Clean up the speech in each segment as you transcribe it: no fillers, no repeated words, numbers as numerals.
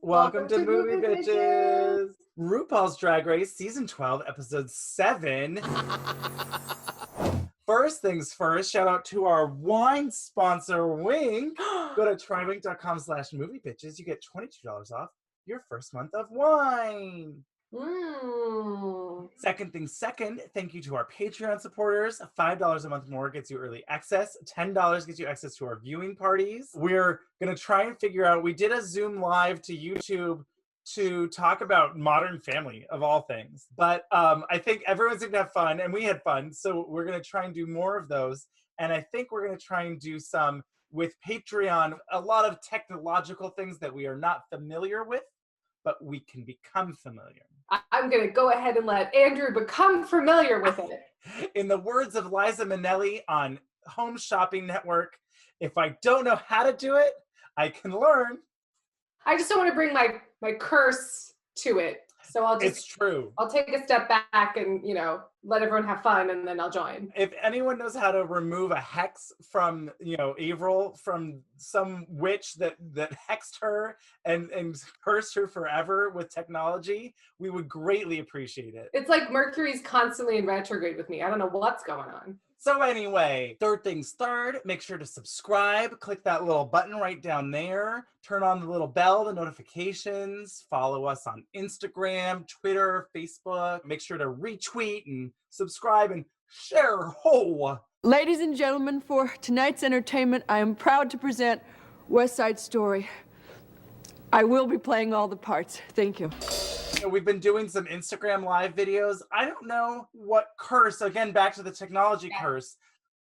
Welcome to Movie Bitches. RuPaul's Drag Race Season 12, Episode 7. First things first, shout out to our wine sponsor, Wing. Go to trywing.com/moviebitches. You get $22 off your first month of wine. Second thing second, thank you to our Patreon supporters. $5 a month more gets you early access. $10 gets you access to our viewing parties. We're going to try and figure out, we did a Zoom live to YouTube to talk about Modern Family, of all things. But I think everyone's going to have fun, and we had fun. So we're going to try and do more of those. And I think we're going to try and do some with Patreon, a lot of technological things that we are not familiar with, but we can become familiar. I'm going to go ahead and let Andrew become familiar with it. In the words of Liza Minnelli on Home Shopping Network, if I don't know how to do it, I can learn. I just don't want to bring my curse to it. So It's true. I'll take a step back and, let everyone have fun, and then I'll join. If anyone knows how to remove a hex from, Avaryl, from some witch that hexed her and cursed her forever with technology, we would greatly appreciate it. It's like Mercury's constantly in retrograde with me. I don't know what's going on. So anyway, third things third, make sure to subscribe, click that little button right down there, turn on the little bell, the notifications, follow us on Instagram, Twitter, Facebook, make sure to retweet and subscribe and share. Ho! Ladies and gentlemen, for tonight's entertainment, I am proud to present West Side Story. I will be playing all the parts. Thank you. We've been doing some Instagram live videos. I don't know what curse, again, back to the technology curse.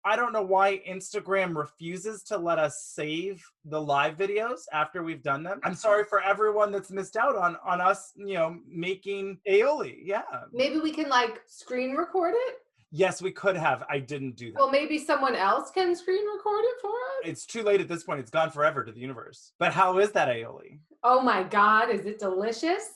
I don't know why Instagram refuses to let us save the live videos after we've done them. I'm sorry for everyone that's missed out on us, making aioli. Yeah. Maybe we can screen record it? Yes, we could have. I didn't do that. Well, maybe someone else can screen record it for us? It's too late at this point. It's gone forever to the universe. But how is that aioli? Oh my God, is it delicious?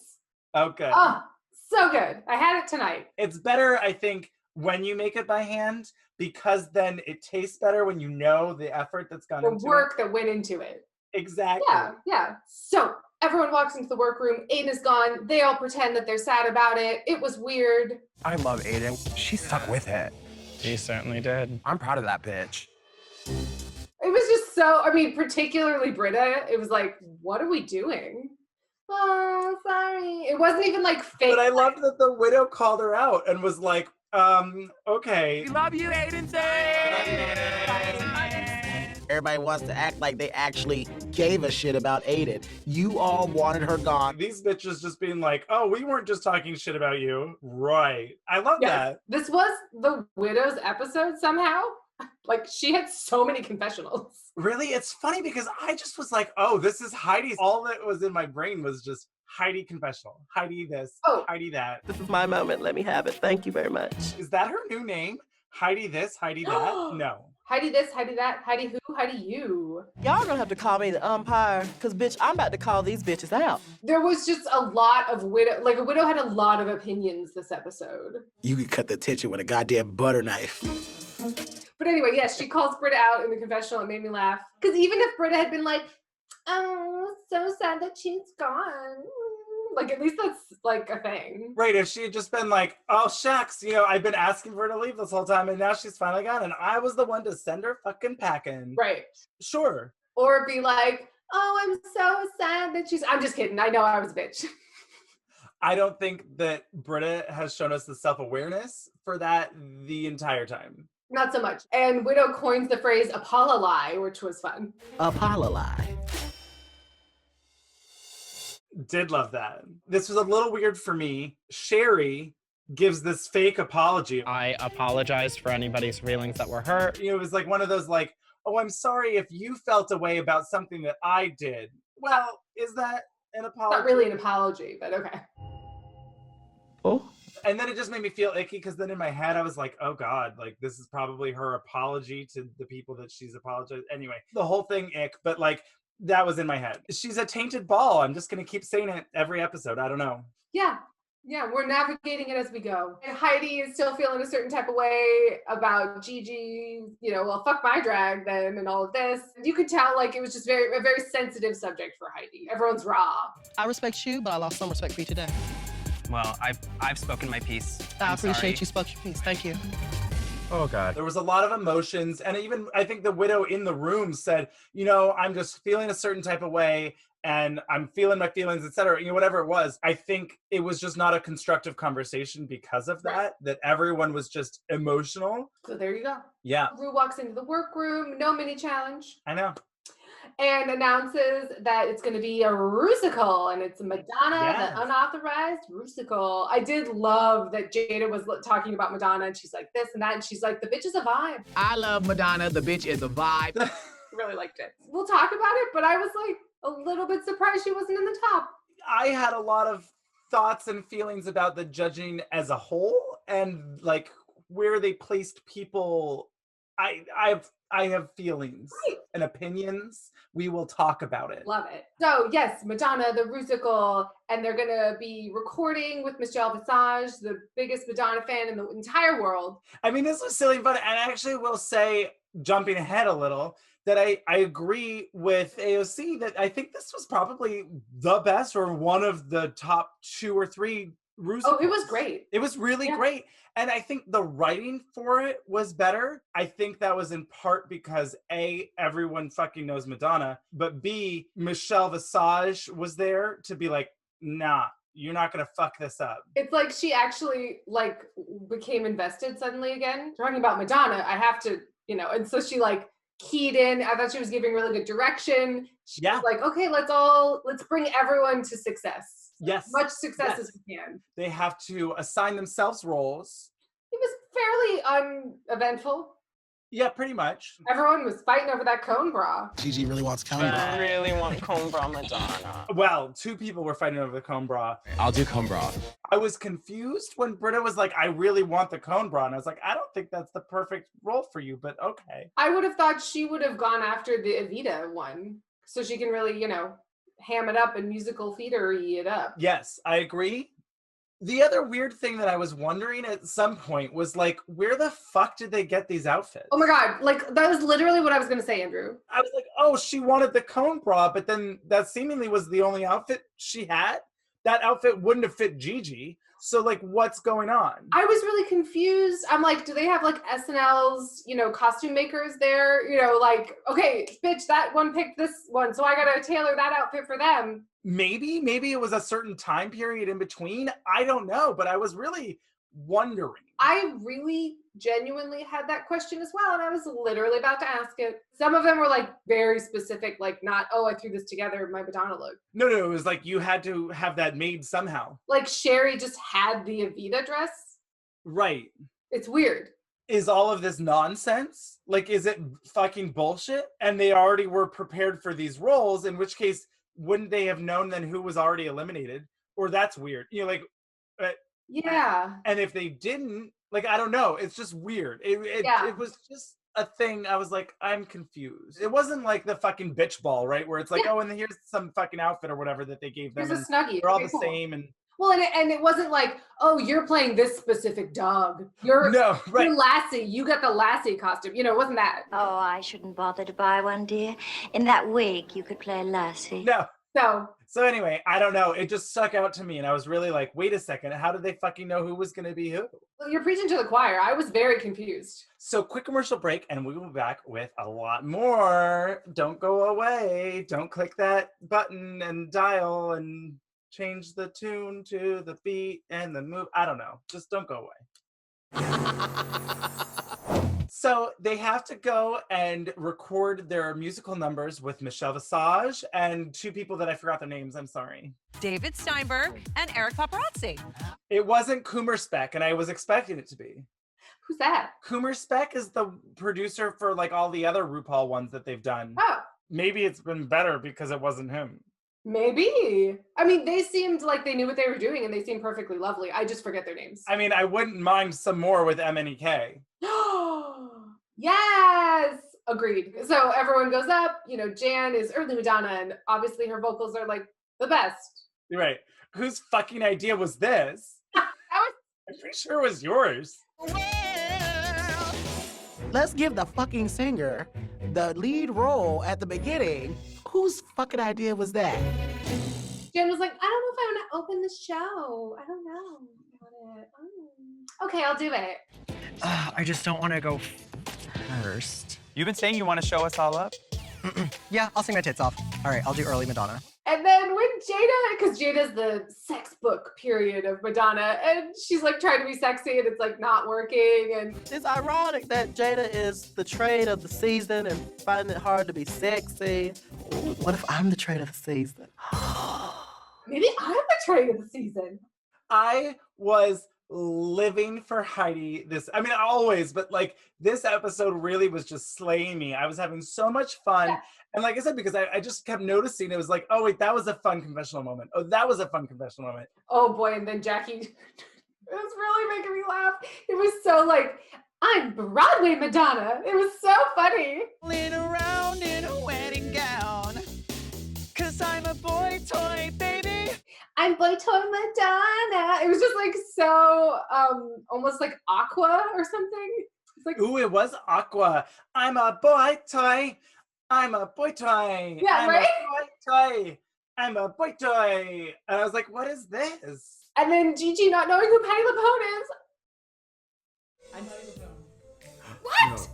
Okay. Oh, so good. I had it tonight. It's better, I think, when you make it by hand, because then it tastes better when you know the effort that's gone into it. The work that went into it. Exactly. Yeah. So everyone walks into the workroom. Aiden is gone. They all pretend that they're sad about it. It was weird. I love Aiden. She stuck with it. She certainly did. I'm proud of that bitch. It was just particularly Britta. It was like, what are we doing? Oh, sorry. It wasn't even fake. But I loved that the widow called her out and was like, okay. We love you, Aiden. Everybody wants to act like they actually gave a shit about Aiden. You all wanted her gone. These bitches just being like, oh, we weren't just talking shit about you. Right. I love that. This was the widow's episode somehow. She had so many confessionals. Really? It's funny because I just was like, oh, this is Heidi's. All that was in my brain was just Heidi confessional. Heidi this, Heidi that. This is my moment. Let me have it. Thank you very much. Is that her new name? Heidi this, Heidi that? No. Heidi this, Heidi that, Heidi who, Heidi you. Y'all gonna have to call me the umpire, because, bitch, I'm about to call these bitches out. There was just a lot of widow, a widow had a lot of opinions this episode. You could cut the tension with a goddamn butter knife. But anyway, yes, she calls Britta out in the confessional. It made me laugh. Because even if Britta had been like, oh, so sad that she's gone. At least that's a thing. Right, if she had just been like, oh, shucks, I've been asking for her to leave this whole time and now she's finally gone and I was the one to send her fucking packing. Right. Sure. Or be like, oh, I'm so sad that I'm just kidding. I know I was a bitch. I don't think that Britta has shown us the self-awareness for that the entire time. Not so much. And Widow coins the phrase apololy, which was fun. Apololy. Did love that. This was a little weird for me. Sherry gives this fake apology. I apologized for anybody's feelings that were hurt. It was one of those oh, I'm sorry if you felt a way about something that I did. Well, is that an apology? Not really an apology, but okay. Oh. And then it just made me feel icky because then in my head I was like, oh God, this is probably her apology to the people that she's apologized. Anyway, the whole thing ick, but that was in my head. She's a tainted ball. I'm just going to keep saying it every episode. I don't know. Yeah. Yeah, we're navigating it as we go. And Heidi is still feeling a certain type of way about Gigi, well, fuck my drag then and all of this. You could tell like it was just a very sensitive subject for Heidi. Everyone's raw. I respect you, but I lost some respect for you today. Well, I've spoken my piece. I I'm appreciate sorry. you spoke your piece. Thank you. Oh, God. There was a lot of emotions, and even I think the widow in the room said, I'm just feeling a certain type of way, and I'm feeling my feelings, etc. Whatever it was. I think it was just not a constructive conversation because of that everyone was just emotional. So there you go. Yeah. Ru walks into the workroom, no mini challenge, I know. and announces that it's going to be a Rusical, and it's Madonna, the Unauthorized Rusical. I did love that Jada was talking about Madonna, and she's like this and that, and she's like, the bitch is a vibe. I love Madonna. The bitch is a vibe. Really liked it. We'll talk about it, but I was like a little bit surprised she wasn't in the top. I had a lot of thoughts and feelings about the judging as a whole, and like where they placed people. I have feelings and opinions. We will talk about it. Love it. So yes, Madonna, the Rusical, and they're gonna be recording with Michelle Visages, the biggest Madonna fan in the entire world. I mean, this was silly fun, and I actually will say, jumping ahead a little, that I agree with AOC that I think this was probably the best or one of the top 2 or 3 Rusicals. Oh, it was great. It was really great. And I think the writing for it was better. I think that was in part because A, everyone fucking knows Madonna, but B, Michelle Visage was there to be like, nah, you're not gonna fuck this up. It's like she actually like became invested suddenly again. Talking about Madonna, I have to, and so she like keyed in. I thought she was giving really good direction. She was like, okay, let's bring everyone to success. Yes. As much success as we can. They have to assign themselves roles. It was fairly uneventful. Yeah, pretty much. Everyone was fighting over that cone bra. Gigi really wants cone bra. I really want cone bra Madonna. Well, 2 people were fighting over the cone bra. I'll do cone bra. I was confused when Britta was like, I really want the cone bra. And I was like, I don't think that's the perfect role for you, but okay. I would have thought she would have gone after the Evita one. So she can really, ham it up and musical theater-y it up. Yes, I agree. The other weird thing that I was wondering at some point was like, where the fuck did they get these outfits? Oh my God, like that was literally what I was gonna say, Andrew. I was like, oh, she wanted the cone bra, but then that seemingly was the only outfit she had. That outfit wouldn't have fit Gigi. So like, what's going on? I was really confused. I'm like, do they have like SNL's, costume makers there? Like, okay, bitch, that one picked this one, so I gotta tailor that outfit for them. Maybe it was a certain time period in between. I don't know, but I was really wondering. I really genuinely had that question as well, and I was literally about to ask it. Some of them were like very specific, like not, oh, I threw this together, my Madonna look. No, it was like you had to have that made somehow. Like Sherry just had the Evita dress. Right. It's weird. Is all of this nonsense? Like, is it fucking bullshit? And they already were prepared for these roles, in which case, wouldn't they have known then who was already eliminated? Or that's weird. Yeah. And if they didn't, like, I don't know. It's just weird. It was just a thing. I was like, I'm confused. It wasn't like the fucking bitch ball, right? Where it's like, oh, and here's some fucking outfit or whatever that they gave them. Here's a Snuggie. They're all the same. And well, and it wasn't like, oh, you're playing this specific dog. You're Lassie. You got the Lassie costume. It wasn't that. Oh, I shouldn't bother to buy one, dear. In that wig, you could play Lassie. No. So anyway, I don't know. It just stuck out to me, and I was really like, wait a second. How did they fucking know who was going to be who? Well, you're preaching to the choir. I was very confused. So quick commercial break, and we will be back with a lot more. Don't go away. Don't click that button and dial and change the tune to the beat and the move. I don't know. Just don't go away. So they have to go and record their musical numbers with Michelle Visage and 2 people that I forgot their names. I'm sorry. David Steinberg and Eric Paparazzi. It wasn't Coomer Speck, and I was expecting it to be. Who's that? Coomer Speck is the producer for like all the other RuPaul ones that they've done. Oh. Maybe it's been better because it wasn't him. Maybe. I mean, they seemed like they knew what they were doing, and they seemed perfectly lovely. I just forget their names. I mean, I wouldn't mind some more with MNEK. Yes! Agreed. So everyone goes up. Jan is early Madonna, and obviously her vocals are like the best. You're right. Whose fucking idea was this? I'm pretty sure it was yours. Let's give the fucking singer the lead role at the beginning. Whose fucking idea was that? Jen was like, I don't know if I want to open the show. I don't know about it. Okay, I'll do it. I just don't want to go first. You've been saying you want to show us all up? Yeah, I'll sing my tits off. All right, I'll do early Madonna. And then when Jada, because Jada's the sex book period of Madonna, and she's like trying to be sexy and it's like not working. And It's ironic that Jada is the trade of the season and finding it hard to be sexy. What if I'm the trade of the season? maybe I'm the trade of the season. I was living for Heidi always, but like this episode really was just slaying me. I was having so much fun. Yeah. And like I said, because I just kept noticing, it was like, oh wait, that was a fun confessional moment. Oh, that was a fun confessional moment. Oh boy, and then Jackie, it was really making me laugh. It was so like, I'm Broadway Madonna. It was so funny. Rolling around in a wedding gown, 'cause I'm a boy toy, baby. I'm boy toy Madonna. It was just like so, almost like Aqua or something. It's like, ooh, it was Aqua. I'm a boy toy. I'm a boy toy. Yeah, I'm right? a boy toy. I'm a boy toy. And I was like, what is this? And then Gigi not knowing who Patti LuPone is. I'm Patti LuPone. What?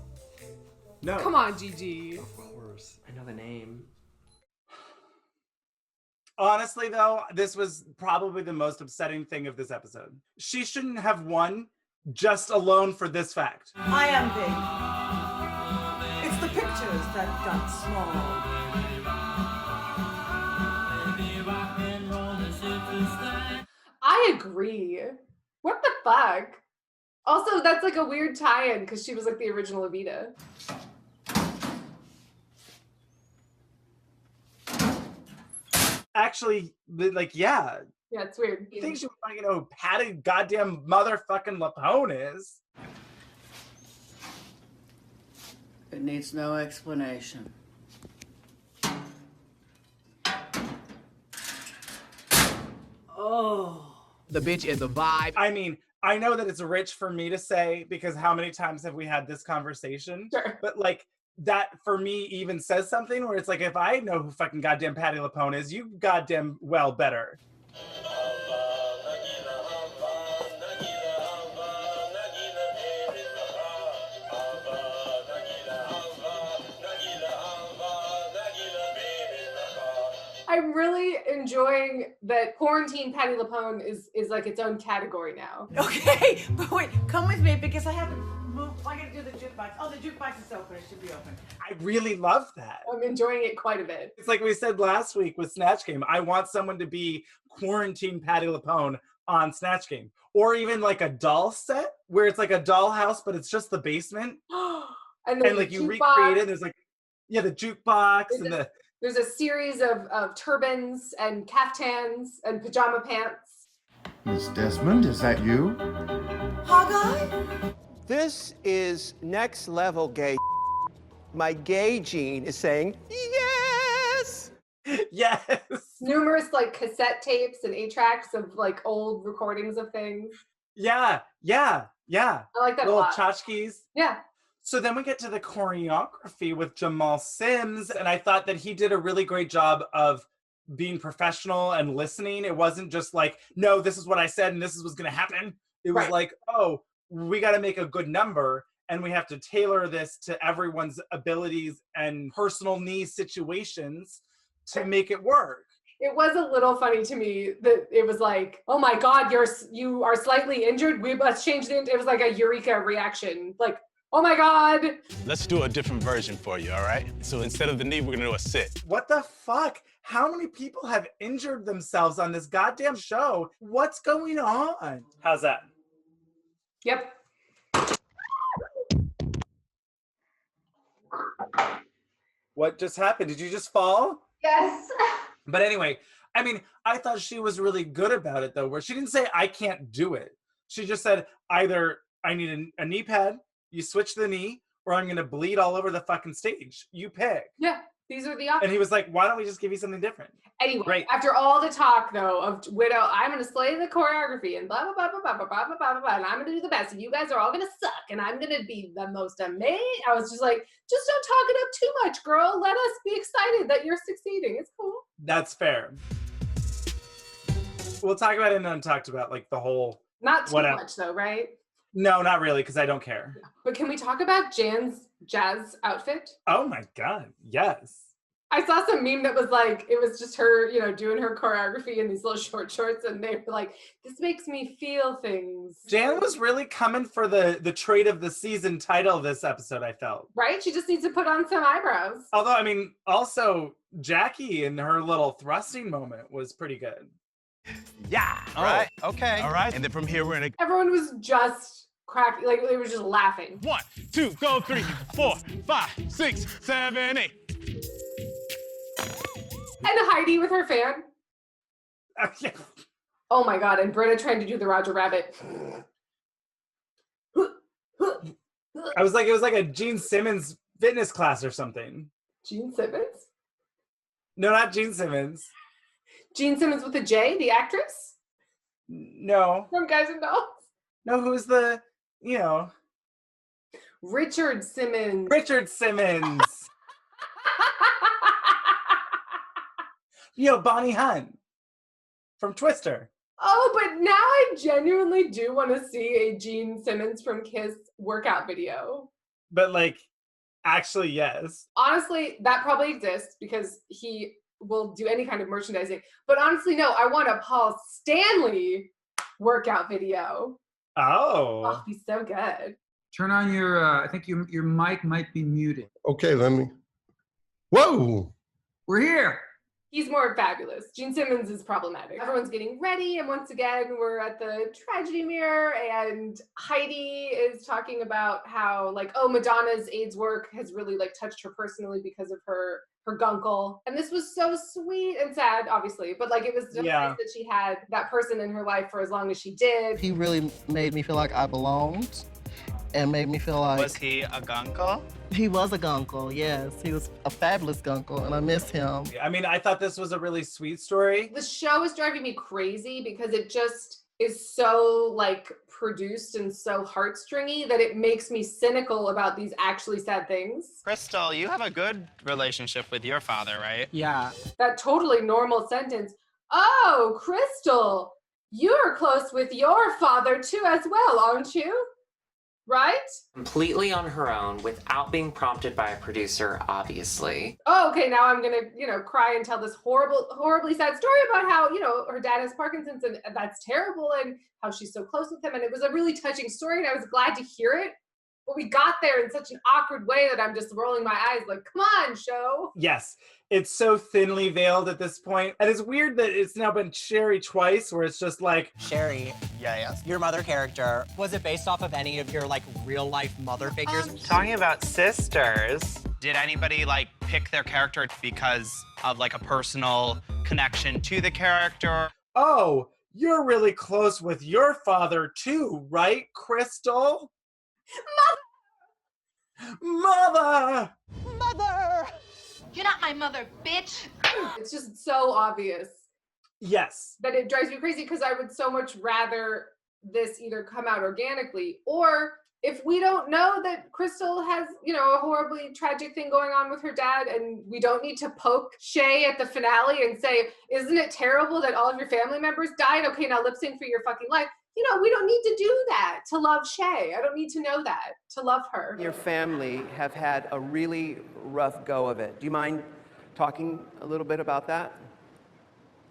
No. Come on, Gigi. Of course. I know the name. Honestly, though, this was probably the most upsetting thing of this episode. She shouldn't have won just alone for this fact. I am big. It's the pictures that got small. I agree. What the fuck? Also, that's like a weird tie-in because she was like the original Evita. Actually, like, yeah. Yeah, it's weird. I think she would want to know who Patti goddamn motherfucking LuPone is. It needs no explanation. Oh. The bitch is a vibe. I mean, I know that it's rich for me to say because how many times have we had this conversation? Sure. But like that for me even says something where it's like, if I know who fucking goddamn Patti LuPone is, you goddamn well better. I'm really enjoying that quarantine Patti LuPone is like its own category now. Okay, but wait, come with me because I have to move. I gotta do the jukebox. Oh, the jukebox is open. It should be open. I really love that. I'm enjoying it quite a bit. It's like we said last week with Snatch Game. I want someone to be quarantine Patti LuPone on Snatch Game. Or even like a doll set where it's like a dollhouse, but it's just the basement. and like you recreate it. There's like, yeah, the jukebox and the... There's a series of turbans and caftans and pajama pants. Miss Desmond, is that you? Hawkeye? This is next level gay. My gay gene is saying, yes! Yes! Numerous like cassette tapes and 8-tracks of like old recordings of things. Yeah. I like that a little lot. tchotchkes. Yeah. So then we get to the choreography with Jamal Sims, and I thought that he did a really great job of being professional and listening. It wasn't just like, no, this is what I said and this is what's going to happen. It was like, oh, we got to make a good number and we have to tailor this to everyone's abilities and personal needs situations to make it work. It was a little funny to me that it was like, oh my God, you are slightly injured. We must change it. It was like a eureka reaction. Like, oh my God. Let's do a different version for you, all right? So instead of the knee, we're gonna do a sit. What the fuck? How many people have injured themselves on this goddamn show? What's going on? How's that? Yep. What just happened? Did you just fall? Yes. But anyway, I mean, I thought she was really good about it though, where she didn't say, I can't do it. She just said, either I need a knee pad, you switch the knee, or I'm gonna bleed all over the fucking stage. You pick. Yeah. These are the options. And he was like, why don't we just give you something different? Anyway, after all the talk though of Widow, I'm gonna slay the choreography and blah blah blah blah blah blah blah blah blah, and I'm gonna do the best, and you guys are all gonna suck, and I'm gonna be the most amazing. I was just like, just don't talk it up too much, girl. Let us be excited that you're succeeding. It's cool. That's fair. We'll talk about it and Untucked about like the whole. Not too much though, right? No, not really, because I don't care. But can we talk about Jan's jazz outfit? Oh my God, yes. I saw some meme that was like, it was just her, you know, doing her choreography in these little short shorts, and they were like, this makes me feel things. Jan was really coming for the trait of the season title this episode, I felt. Right? She just needs to put on some eyebrows. Although, I mean, also, Jackie in her little thrusting moment was pretty good. Yeah. All right. Okay. All right. And then from here, we're in a... Everyone was just cracking, like they were just laughing. 1, 2, go 3, 4, 5, 6, 7, 8. And Heidi with her fan. Oh my God, and Brenna trying to do the Roger Rabbit. I was like, it was like a Gene Simmons fitness class or something. Gene Simmons? No, not Gene Simmons. Gene Simmons with a J, the actress? No. From Guys and Dolls? No, who's the, you know. Richard Simmons. Richard Simmons. You know, Bonnie Hunt from Twister. Oh, but now I genuinely do want to see a Gene Simmons from Kiss workout video. But like, actually, yes. Honestly, that probably exists because he will do any kind of merchandising. But honestly, no, I want a Paul Stanley workout video. Oh. He's so good. Turn on your, I think your mic might be muted. Okay, let me. Whoa! We're here. He's more fabulous. Gene Simmons is problematic. Everyone's getting ready, and once again, we're at the tragedy mirror, and Heidi is talking about how, like, oh, Madonna's AIDS work has really, like, touched her personally because of her gunkle. And this was so sweet and sad, obviously, but, like, it was just nice that she had that person in her life for as long as she did. He really made me feel like I belonged. And made me feel like... Was he a gunkle? He was a gunkle, yes. He was a fabulous gunkle, and I miss him. I mean, I thought this was a really sweet story. The show is driving me crazy because it just is so, like, produced and so heartstringy that it makes me cynical about these actually sad things. Crystal, you have a good relationship with your father, right? Yeah. That totally normal sentence. Oh, Crystal, you're close with your father too as well, aren't you? Right? Completely on her own without being prompted by a producer, obviously. Oh, okay, now I'm gonna, you know, cry and tell this horribly sad story about how, you know, her dad has Parkinson's and that's terrible and how she's so close with him. And it was a really touching story and I was glad to hear it. But we got there in such an awkward way that I'm just rolling my eyes like, come on, show. Yes, it's so thinly veiled at this point. And it's weird that it's now been Sherry twice, where it's just like... Sherry, yes. your mother character, was it based off of any of your, like, real-life mother figures? Talking about sisters, did anybody, like, pick their character because of, like, a personal connection to the character? Oh, you're really close with your father too, right, Crystal? Mother! Mother! You're not my mother, bitch! It's just so obvious. Yes. That it drives me crazy because I would so much rather this either come out organically or if we don't know that Crystal has, you know, a horribly tragic thing going on with her dad and we don't need to poke Shay at the finale and say, isn't it terrible that all of your family members died? Okay, now lip sync for your fucking life. You know, we don't need to do that to love Shay. I don't need to know that to love her. Your family have had a really rough go of it. Do you mind talking a little bit about that?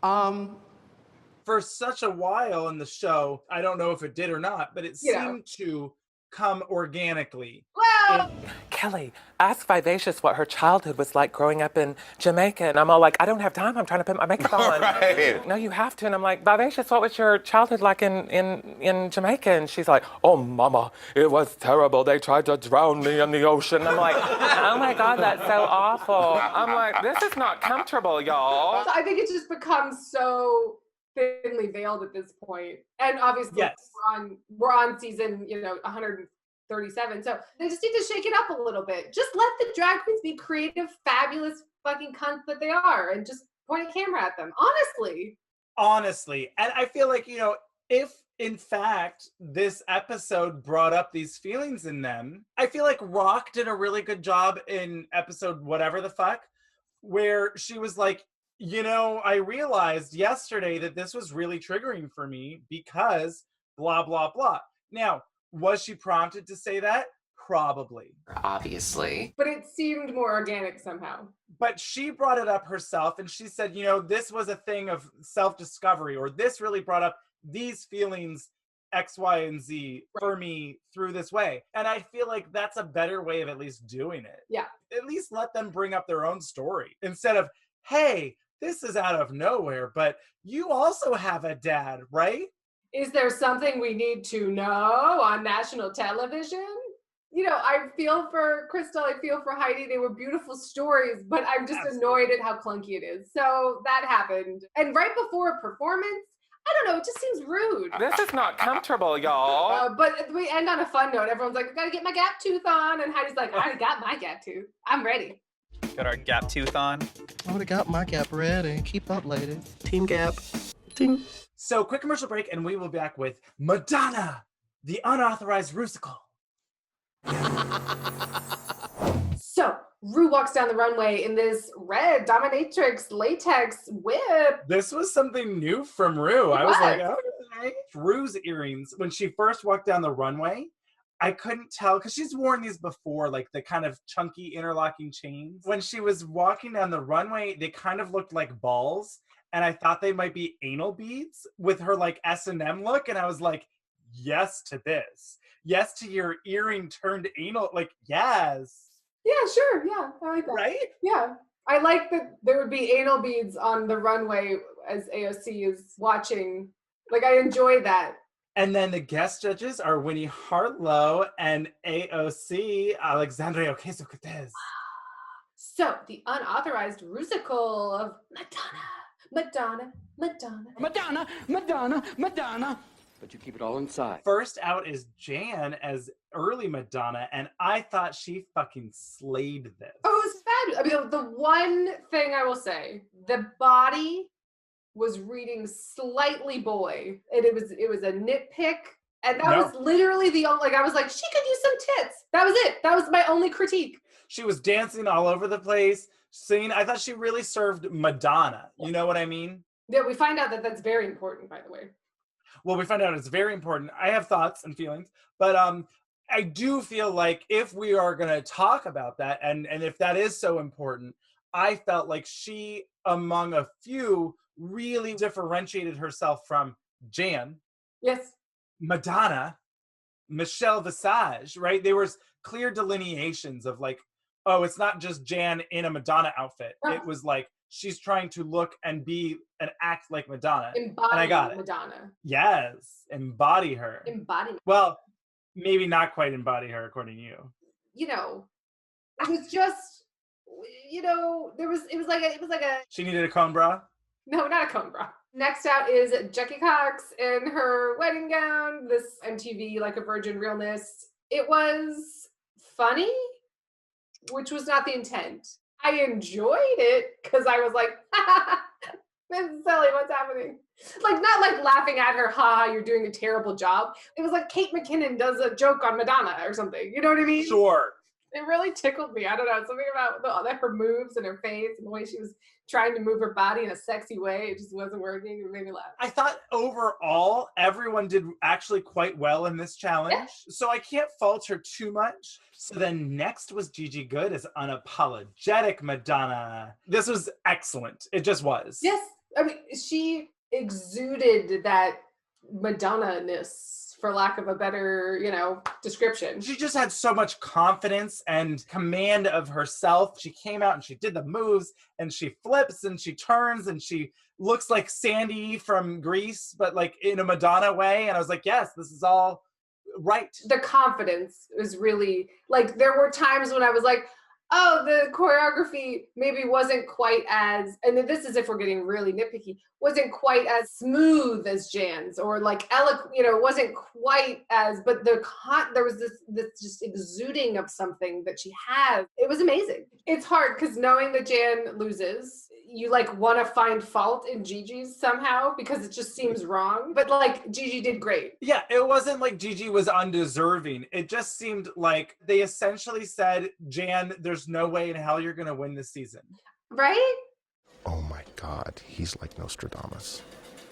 For such a while in the show, I don't know if it did or not, but it seemed to come organically. Well, Kelly, ask Vivacious what her childhood was like growing up in Jamaica. And I'm all like, I don't have time. I'm trying to put my makeup on. Right. No, you have to. And I'm like, Vivacious, what was your childhood like in Jamaica? And she's like, oh, mama, it was terrible. They tried to drown me in the ocean. I'm like, oh my God, that's so awful. I'm like, this is not comfortable, y'all. So I think it's just become so thinly veiled at this point. And obviously yes. we're on season, you know, 137. So they just need to shake it up a little bit. Just let the drag queens be creative, fabulous fucking cunts that they are and just point a camera at them. Honestly. And I feel like, if in fact this episode brought up these feelings in them, I feel like Rock did a really good job in episode whatever the fuck, where she was like, I realized yesterday that this was really triggering for me because blah, blah, blah. Now, was she prompted to say that? Probably. Obviously. But it seemed more organic somehow. But she brought it up herself and she said, this was a thing of self-discovery, or this really brought up these feelings X, Y, and Z for me through this way. And I feel like that's a better way of at least doing it. Yeah. At least let them bring up their own story instead of, hey, this is out of nowhere, but you also have a dad, right? Is there something we need to know on national television? I feel for Crystal, I feel for Heidi. They were beautiful stories, but I'm just annoyed at how clunky it is. So that happened. And right before a performance, I don't know, it just seems rude. This is not comfortable, y'all. But we end on a fun note. Everyone's like, I gotta get my gap tooth on. And Heidi's like, I already got my gap tooth. I'm ready. Got our gap tooth on. I already got my gap ready. Keep up, ladies. Team Gap. Ting. So quick commercial break and we will be back with Madonna, the Unauthorized Rusical. So Ru walks down the runway in this red dominatrix latex whip. This was something new from Ru. I was like, okay. Ru's earrings, when she first walked down the runway, I couldn't tell, because she's worn these before, like the kind of chunky interlocking chains. When she was walking down the runway, they kind of looked like balls, and I thought they might be anal beads with her like S&M look, and I was like, yes to this. Yes to your earring turned anal, like, yes. Yeah, sure, yeah, I like that. Right? Yeah. I like that there would be anal beads on the runway as AOC is watching. Like, I enjoy that. And then the guest judges are Winnie Harlow and AOC Alexandria Ocasio-Cortez. So, the Unauthorized Rusical of Madonna. But you keep it all inside. First out is Jan as early Madonna, and I thought she fucking slayed this. Oh, it was fabulous. I mean, the one thing I will say, the body was reading slightly boy, and it was a nitpick, and that was literally the only, I was like, she could use some tits. That was it. That was my only critique. She was dancing all over the place, singing. I thought she really served Madonna. You know what I mean? Yeah, we find out that that's very important, by the way. Well, we find out it's very important. I have thoughts and feelings, but I do feel like if we are going to talk about that, and if that is so important, I felt like she, among a few, really differentiated herself from Jan. Yes. Madonna, Michelle Visages, right? There was clear delineations of like, oh, it's not just Jan in a Madonna outfit. Oh. It was like, she's trying to look and be and act like Madonna. Embody and I got it. Madonna. Yes, embody her. Embody. Well, maybe not quite embody her, according to you. It was just, it was like a. She needed a cone bra? No, not a cone bra. Next out is Jackie Cox in her wedding gown, this MTV Like a Virgin realness. It was funny, which was not the intent. I enjoyed it because I was like, this is silly, what's happening? Like, not like laughing at her, you're doing a terrible job. It was like Kate McKinnon does a joke on Madonna or something. You know what I mean? Sure. It really tickled me. I don't know, something about her moves and her face and the way she was trying to move her body in a sexy way. It just wasn't working. It made me laugh. I thought overall, everyone did actually quite well in this challenge. Yeah. So I can't fault her too much. So then next was Gigi Goode as unapologetic Madonna. This was excellent. It just was. Yes. I mean, she exuded that Madonna-ness, for lack of a better, description. She just had so much confidence and command of herself. She came out and she did the moves and she flips and she turns and she looks like Sandy from Grease, but like in a Madonna way. And I was like, yes, this is all right. The confidence was really, like, there were times when I was like, oh, the choreography maybe wasn't quite as, and this is if we're getting really nitpicky, wasn't quite as smooth as Jan's, or like eloquent, you know, it wasn't quite as, but there was this just exuding of something that she has. It was amazing. It's hard because knowing that Jan loses, you like want to find fault in Gigi's somehow because it just seems wrong. But like Gigi did great. Yeah, it wasn't like Gigi was undeserving. It just seemed like they essentially said, Jan, there's no way in hell you're going to win this season. Right? Oh my God, he's like Nostradamus.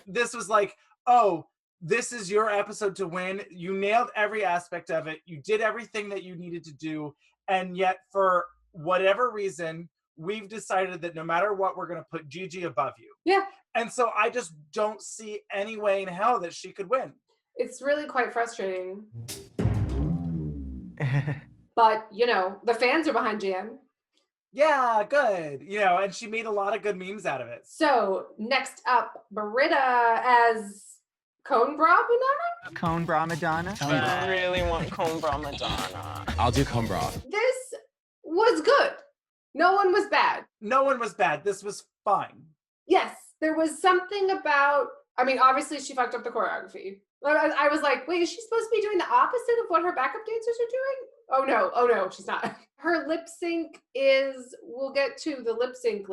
This was like, oh, this is your episode to win. You nailed every aspect of it. You did everything that you needed to do. And yet for whatever reason, we've decided that no matter what, we're going to put Gigi above you. Yeah. And so I just don't see any way in hell that she could win. It's really quite frustrating. But, you know, the fans are behind Jan. Yeah, good. You know, and she made a lot of good memes out of it. So next up, Britta as Cone Bra Madonna? Cone Bra Madonna? I really want Cone Bra Madonna. I'll do Cone Bra. This was good. No one was bad. No one was bad. This was fine. Yes, there was something about, I mean, obviously she fucked up the choreography. I was like, wait, is she supposed to be doing the opposite of what her backup dancers are doing? Oh no, she's not. Her lip sync is, we'll get to the lip sync.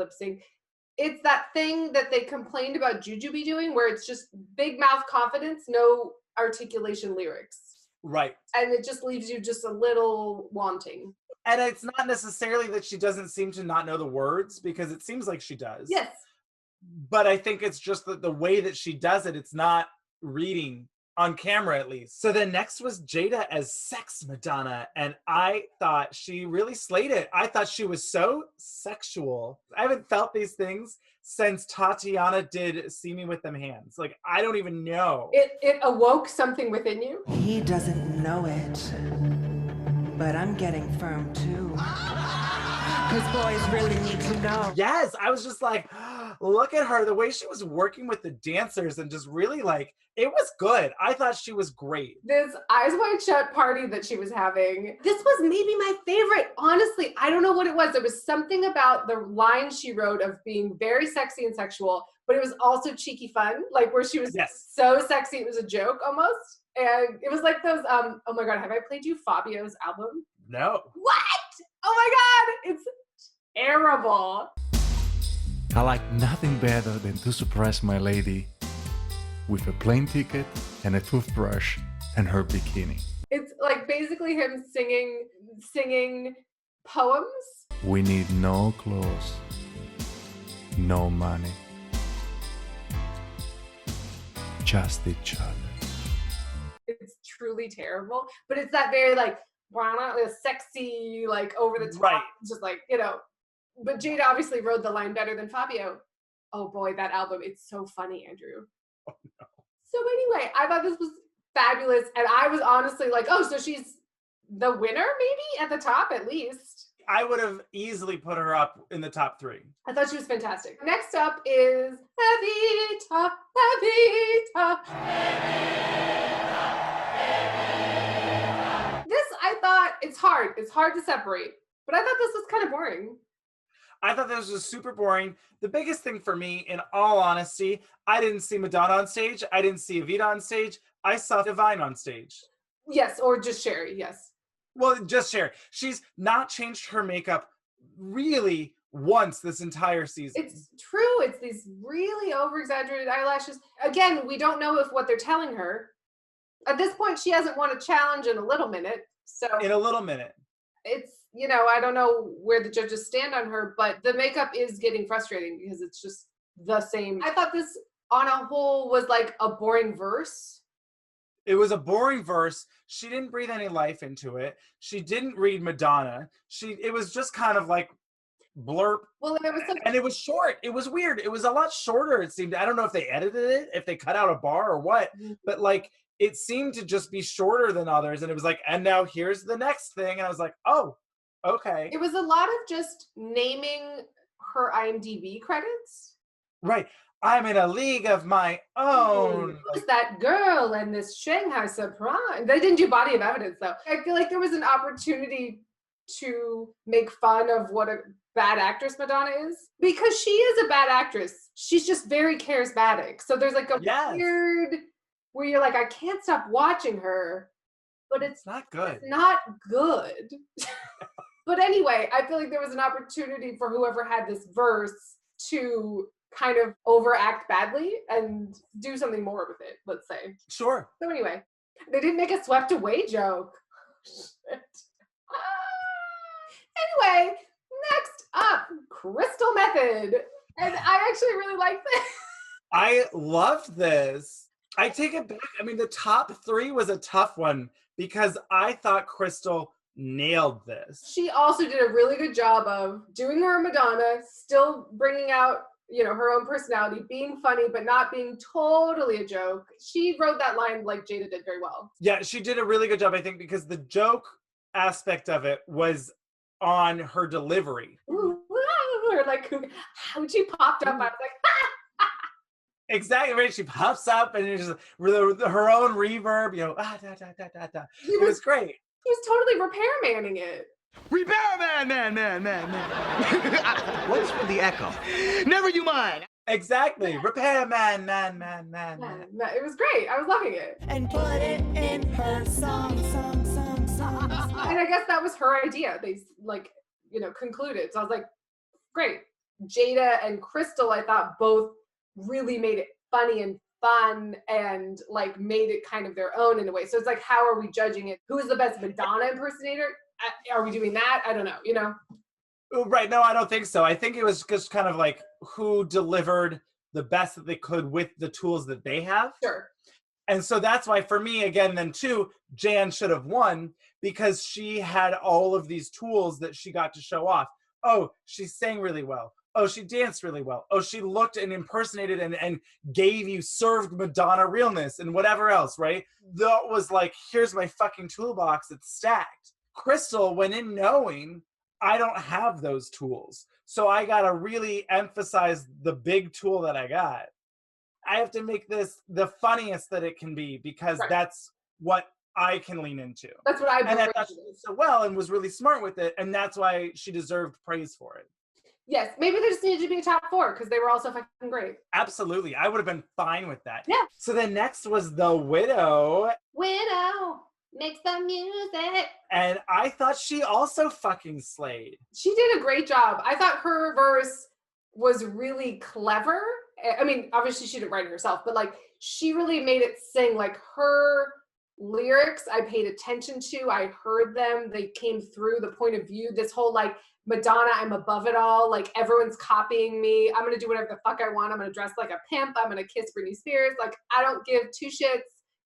It's that thing that they complained about Jujubee doing where it's just big mouth confidence, no articulation lyrics. Right. And it just leaves you just a little wanting. And it's not necessarily that she doesn't seem to not know the words, because it seems like she does. Yes. But I think it's just the way that she does it, it's not reading on camera at least. So then next was Jada as Sex Madonna, and I thought she really slayed it. I thought she was so sexual. I haven't felt these things since Tatiana did See Me With Them Hands. Like, I don't even know. It awoke something within you? He doesn't know it, but I'm getting firm too. Because boys really need to know. Yes, I was just like, look at her, the way she was working with the dancers and just really like, it was good. I thought she was great. This Eyes Wide Shut party that she was having, this was maybe my favorite. Honestly, I don't know what it was. There was something about the line she wrote of being very sexy and sexual, but it was also cheeky fun, like where she was so sexy it was a joke almost. And it was like those, oh my God, have I played you Fabio's album? No. What? Oh my God, it's terrible. I like nothing better than to surprise my lady with a plane ticket and a toothbrush and her bikini. It's like basically him singing poems. We need no clothes, no money, just each other. It's truly terrible, but it's that very like sexy, like over the top, right. Just like, you know. But Jada obviously wrote the line better than Fabio. Oh boy, that album, it's so funny, Andrew. Oh no. So anyway, I thought this was fabulous, and I was honestly like, oh, so she's the winner maybe at the top at least. I would have easily put her up in the top 3. I thought she was fantastic. Next up is Evita. This, I thought, it's hard to separate, but I thought this was kind of boring. I thought this was super boring. The biggest thing for me, in all honesty, I didn't see Madonna on stage. I didn't see Evita on stage. I saw Divine on stage. Yes, or just Sherry, yes. Well, just Sherry. She's not changed her makeup really once this entire season. It's true. It's these really over-exaggerated eyelashes. Again, we don't know if what they're telling her. At this point, she hasn't won a challenge in a little minute. So in a little minute. It's, you know, I don't know where the judges stand on her, but the makeup is getting frustrating because it's just the same. I thought this on a whole was like a boring verse. It was a boring verse. She didn't breathe any life into it. She didn't read Madonna. It was just kind of like blurb. Well, there was and it was short. It was weird. It was a lot shorter, it seemed. I don't know if they edited it, if they cut out a bar or what, but like it seemed to just be shorter than others. And it was like, and now here's the next thing. And I was like, oh, okay. It was a lot of just naming her IMDb credits. Right. I'm in a league of my own. Who's that girl and this Shanghai surprise? They didn't do body of evidence though. I feel like there was an opportunity to make fun of what a bad actress Madonna is, because she is a bad actress. She's just very charismatic. So there's like a weird where you're like, I can't stop watching her, but it's not good. It's not good. But anyway, I feel like there was an opportunity for whoever had this verse to kind of overact badly and do something more with it, let's say. Sure. So anyway, they didn't make a swept away joke. Shit. Anyway, next up, Crystal Method. And I actually really like this. I loved this. I take it back. I mean, the top 3 was a tough one because I thought Crystal nailed this. She also did a really good job of doing her Madonna, still bringing out, you know, her own personality, being funny, but not being totally a joke. She wrote that line like Jada did very well. Yeah, she did a really good job, I think, because the joke aspect of it was on her delivery. Ooh, or like, when she popped up, I was like, Exactly right. She pops up and it's just her own reverb, you know, It was great. He was totally repairmanning it. Repairman, man. What's with the echo? Never you mind. Exactly. Repairman, man. It was great. I was loving it. And put it in her song. And I guess that was her idea. They like, you know, concluded. So I was like, great. Jada and Crystal, I thought both really made it funny and fun and like made it kind of their own in a way. So it's like, how are we judging it? Who is the best Madonna impersonator? Are we doing that? I don't know, you know? Right. No, I don't think so. I think it was just kind of like who delivered the best that they could with the tools that they have. Sure. And so that's why for me, again, then too, Jan should have won because she had all of these tools that she got to show off. Oh, she sang really well. Oh, she danced really well. Oh, she looked and impersonated and served Madonna realness and whatever else, right? That was like, here's my fucking toolbox, it's stacked. Crystal went in knowing I don't have those tools. So I gotta really emphasize the big tool that I got. I have to make this the funniest that it can be because that's what I can lean into. That's what I And I thought she did so well and was really smart with it. And that's why she deserved praise for it. Yes, maybe they just needed to be a top 4 because they were also fucking great. Absolutely. I would have been fine with that. Yeah. So then next was the Widow. Widow makes the music. And I thought she also fucking slayed. She did a great job. I thought her verse was really clever. I mean, obviously she didn't write it herself, but like she really made it sing. Like her lyrics, I paid attention to. I heard them. They came through the point of view. This whole like, Madonna, I'm above it all. Like everyone's copying me. I'm gonna do whatever the fuck I want. I'm gonna dress like a pimp. I'm gonna kiss Britney Spears. Like I don't give 2 shits.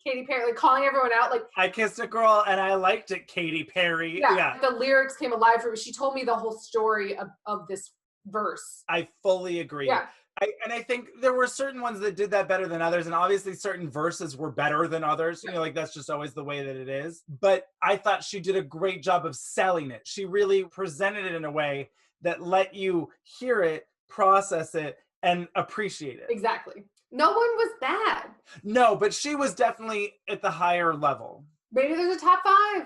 Katy Perry, like calling everyone out. Like I kissed a girl and I liked it, Katy Perry. Yeah. The lyrics came alive for me. She told me the whole story of this verse. I fully agree. Yeah. I think there were certain ones that did that better than others, and obviously certain verses were better than others. You know, like that's just always the way that it is. But I thought she did a great job of selling it. She really presented it in a way that let you hear it, process it, and appreciate it. Exactly. No one was bad. No, but she was definitely at the higher level. Maybe there's a top 5.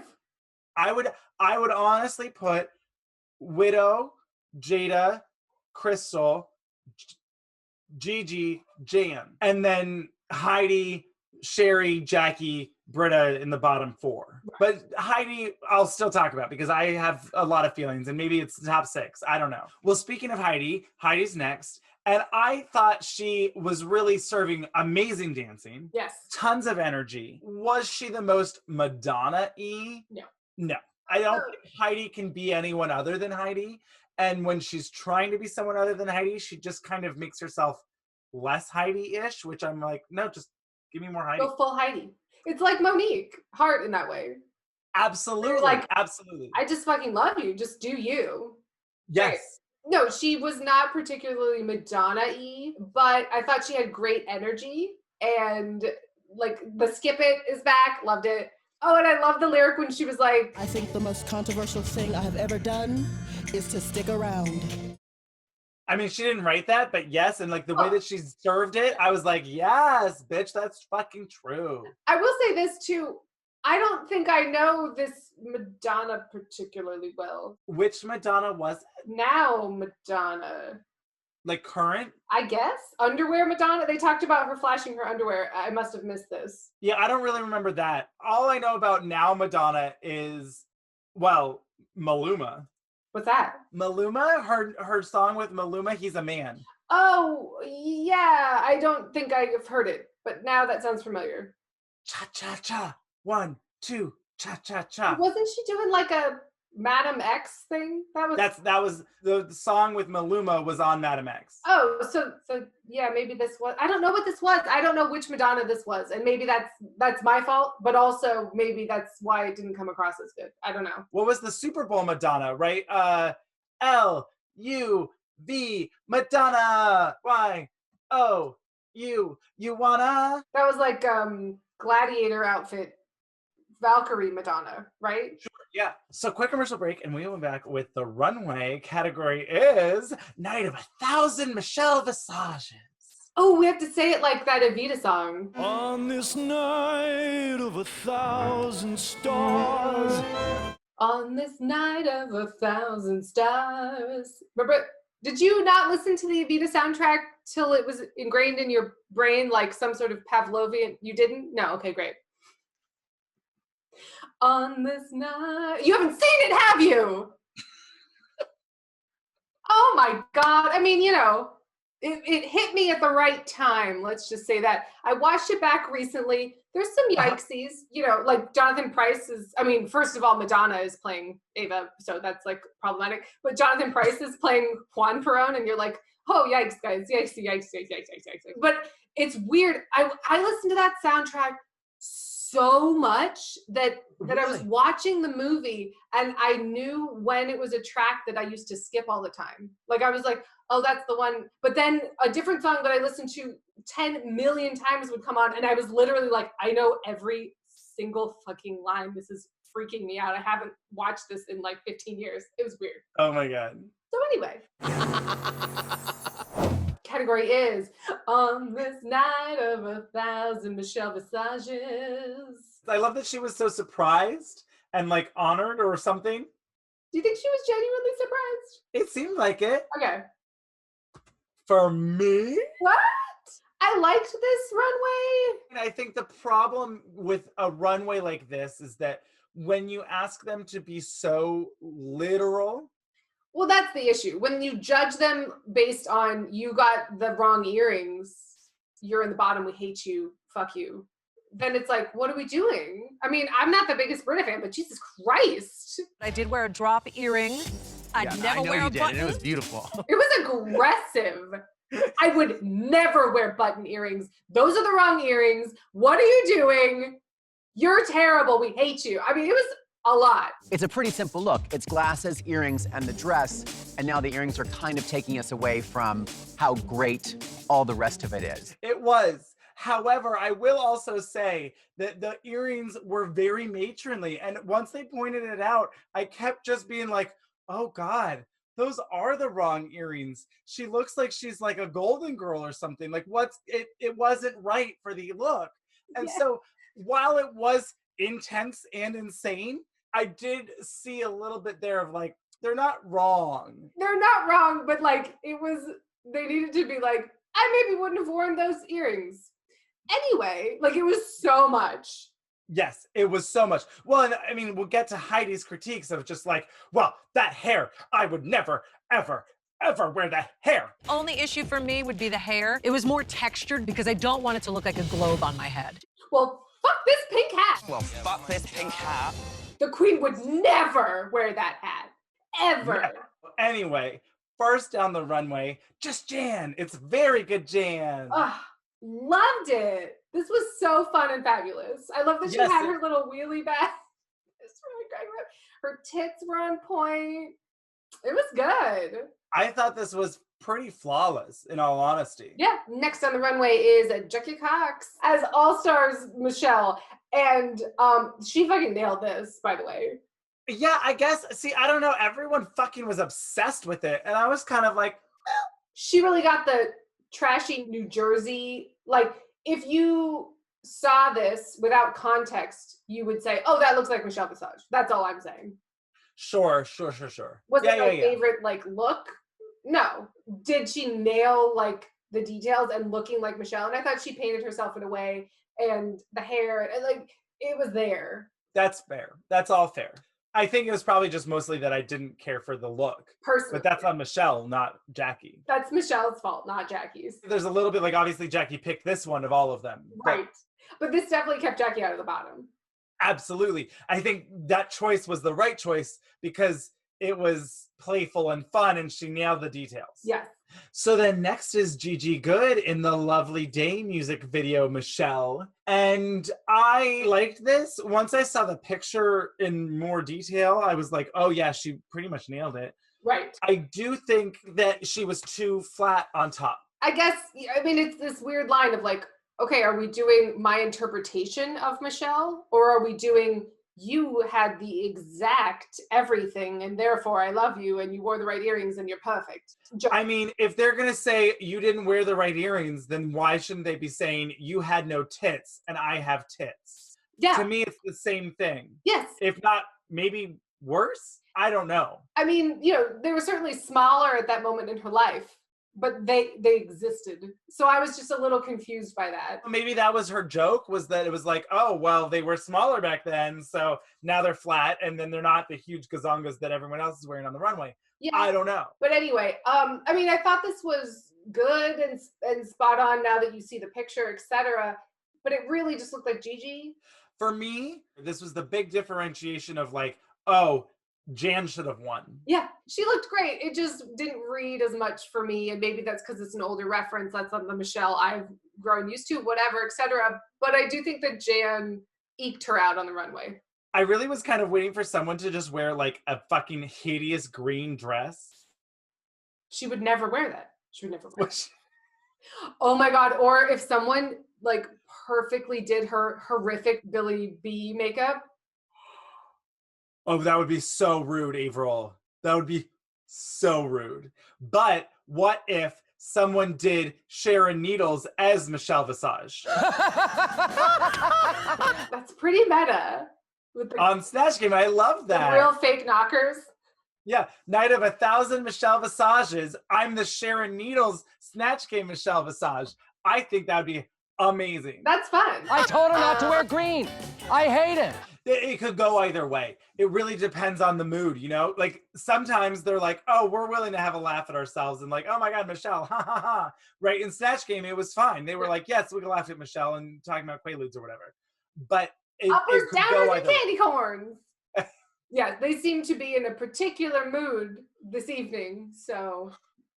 I would honestly put Widow, Jada, Crystal, Gigi, Jan, and then Heidi, Sherry, Jackie, Britta in the bottom 4. But Heidi, I'll still talk about because I have a lot of feelings and maybe it's the top 6. I don't know. Well, speaking of Heidi, Heidi's next. And I thought she was really serving amazing dancing. Yes. Tons of energy. Was she the most Madonna-y? No. No. I don't think Heidi can be anyone other than Heidi. And when she's trying to be someone other than Heidi, she just kind of makes herself less Heidi-ish, which I'm like, no, just give me more Heidi. Go full Heidi. It's like Monique Hart in that way. Absolutely. Like, absolutely. I just fucking love you. Just do you. Yes. Right. No, she was not particularly Madonna-y, but I thought she had great energy. And like the Skip It is back. Loved it. Oh, and I love the lyric when she was like, I think the most controversial thing I have ever done is to stick around. I mean, she didn't write that, but yes. And like the way that she served it, I was like, yes, bitch, that's fucking true. I will say this too. I don't think I know this Madonna particularly well. Which Madonna was it? Now Madonna. Like current? I guess. Underwear Madonna? They talked about her flashing her underwear. I must have missed this. Yeah, I don't really remember that. All I know about now Madonna is, well, Maluma. What's that? Maluma? Her song with Maluma, He's a Man. Oh, yeah. I don't think I've heard it, but now that sounds familiar. Cha-cha-cha. 1, 2, cha-cha-cha. Wasn't she doing like a Madam X thing? That was the song with Maluma was on Madam X. Oh, so yeah, maybe this was. I don't know what this was. I don't know which Madonna this was, and maybe that's my fault. But also maybe that's why it didn't come across as good. I don't know. What was the Super Bowl Madonna? Right? L-U-V Madonna. Y-O-U. You wanna? That was like gladiator outfit. Valkyrie Madonna, right? Sure, yeah. So quick commercial break, and we will be back with the runway. Category is Night of 1,000 Michelle Visages. Oh, we have to say it like that Evita song. On this night of 1,000 stars. On this night of 1,000 stars. Remember, did you not listen to the Evita soundtrack till it was ingrained in your brain like some sort of Pavlovian? You didn't? No, okay, great. On this night. You haven't seen it, have you? Oh my God. I mean, it hit me at the right time. Let's just say that. I watched it back recently. There's some yikesies, like Jonathan Pryce is, first of all, Madonna is playing Ava, so that's like problematic. But Jonathan Pryce is playing Juan Perón, and you're like, oh, yikes, guys. Yikes. But it's weird. I listened to that soundtrack so much that I was watching the movie and I knew when it was a track that I used to skip all the time. Like I was like, oh, that's the one. But then a different song that I listened to 10 million times would come on and I was literally like, I know every single fucking line. This is freaking me out. I haven't watched this in like 15 years. It was weird. Oh my God. So anyway. Category is On This Night of 1,000 Michelle Visages. I love that she was so surprised and like honored or something. Do you think she was genuinely surprised? It seemed like it. Okay. For me? What? I liked this runway. And I think the problem with a runway like this is that when you ask them to be so literal. Well, that's the issue. When you judge them based on you got the wrong earrings, you're in the bottom, we hate you, fuck you. Then it's like, what are we doing? I'm not the biggest Brita fan, but Jesus Christ. I did wear a drop earring. I'd never wear a button. It was beautiful. It was aggressive. I would never wear button earrings. Those are the wrong earrings. What are you doing? You're terrible. We hate you. It was a lot. It's a pretty simple look. It's glasses, earrings, and the dress, and now the earrings are kind of taking us away from how great all the rest of it is. It was. However, I will also say that the earrings were very matronly, and once they pointed it out, I kept just being like, oh God, those are the wrong earrings. She looks like she's like a golden girl or something. Like it wasn't right for the look. And so while it was intense and insane, I did see a little bit there of like, they're not wrong. They're not wrong, but like they needed to be like, I maybe wouldn't have worn those earrings. Anyway, like it was so much. Yes, it was so much. Well, and we'll get to Heidi's critiques of just like, well, that hair, I would never, ever, ever wear that hair. Only issue for me would be the hair. It was more textured because I don't want it to look like a globe on my head. Well, fuck this pink hat. Well, fuck this pink hat. The queen would never wear that hat. Ever. Yeah. Anyway, first down the runway, just Jan. It's very good Jan. Loved it. This was so fun and fabulous. I love that she had her little wheelie bag. It's really great. Her tits were on point. It was good. I thought this was pretty flawless, in all honesty. Yeah. Next on the runway is Jackie Cox as All-Stars Michelle. And she fucking nailed this, by the way. Yeah, I guess. See, I don't know. Everyone fucking was obsessed with it. And I was kind of like, She really got the trashy New Jersey. Like, if you saw this without context, you would say, oh, that looks like Michelle Visage. That's all I'm saying. Sure. Was it my favorite like look? No. Did she nail like the details and looking like Michelle? And I thought she painted herself in a way, and the hair, and like it was there. That's fair. That's all fair. I think it was probably just mostly that I didn't care for the look. Personally. But that's on Michelle, not Jackie. That's Michelle's fault, not Jackie's. There's a little bit like, obviously Jackie picked this one of all of them. Right. But this definitely kept Jackie out of the bottom. Absolutely. I think that choice was the right choice because it was playful and fun and she nailed the details. Yes. So then next is Gigi Goode in the Lovely Day music video, Michelle. And I liked this. Once I saw the picture in more detail, I was like, oh yeah, she pretty much nailed it. Right. I do think that she was too flat on top. I guess, I mean, it's this weird line of like, okay, are we doing my interpretation of Michelle? Or are we doing, you had the exact everything and therefore I love you and you wore the right earrings and you're perfect? I mean, if they're going to say you didn't wear the right earrings, then why shouldn't they be saying you had no tits and I have tits? Yeah. To me, it's the same thing. Yes. If not, maybe worse? I don't know. I mean, you know, they were certainly smaller at that moment in her life, but they existed. So I was just a little confused by that. Maybe that was her joke, was that it was like, oh, well, they were smaller back then, so now they're flat, and then they're not the huge gazongas that everyone else is wearing on the runway. Yeah. I don't know. But anyway, I mean, I thought this was good and spot on now that you see the picture, etc. But it really just looked like Gigi. For me, this was the big differentiation of like, oh, Jan should have won. Yeah, she looked great. It just didn't read as much for me, and maybe that's because it's an older reference. That's not the Michelle I've grown used to, whatever, etc. But I do think that Jan eked her out on the runway. I really was kind of waiting for someone to just wear like a fucking hideous green dress. She would never wear that. She would never wear that. Oh my God. Or if someone like perfectly did her horrific Billy B makeup. Oh, that would be so rude, Avaryl. That would be so rude. But what if someone did Sharon Needles as Michelle Visage? That's pretty meta. On Snatch Game, I love that. The real fake knockers. Yeah, night of 1,000 Michelle Visages. I'm the Sharon Needles Snatch Game Michelle Visage. I think that would be amazing. That's fun. I told her not to wear green. I hate it. It could go either way. It really depends on the mood, you know? Like, sometimes they're like, oh, we're willing to have a laugh at ourselves and like, oh my God, Michelle, ha ha ha. Right? In Snatch Game, it was fine. They were like, yes, we can laugh at Michelle and talking about Quaaludes or whatever. But uppers, downers, and candy corns. Yeah, they seem to be in a particular mood this evening. So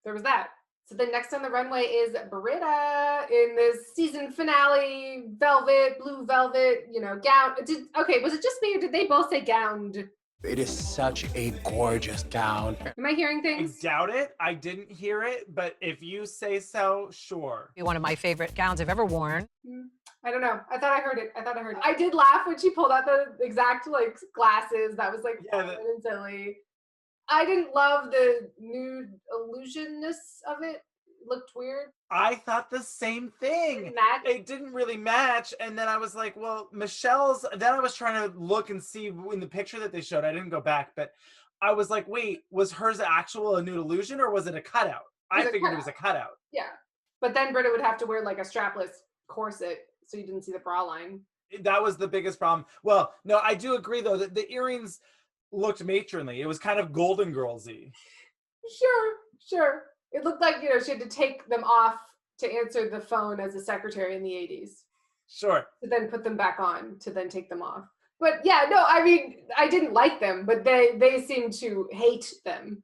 there was that. So then next on the runway is Britta in this season finale, velvet, blue velvet, you know, gown. Okay, was it just me or did they both say gowned? It is such a gorgeous gown. Am I hearing things? I doubt it. I didn't hear it, but if you say so, sure. One of my favorite gowns I've ever worn. I don't know. I thought I heard it. I did laugh when she pulled out the exact like glasses. That was like fun and silly. I didn't love the nude illusionness of it. It looked weird. I thought the same thing. It didn't really match. And then I was like, well, Michelle's, then I was trying to look and see in the picture that they showed. I didn't go back, but I was like, wait, was hers actual a nude illusion or was it a cutout? I figured it was a cutout. Yeah. But then Britta would have to wear like a strapless corset so you didn't see the bra line. That was the biggest problem. Well, no, I do agree though that the earrings looked matronly. It was kind of Golden Girls-y. Sure. It looked like, you know, she had to take them off to answer the phone as a secretary in the 80s. Sure. To then put them back on, to then take them off. But yeah, no, I mean, I didn't like them, but they seemed to hate them.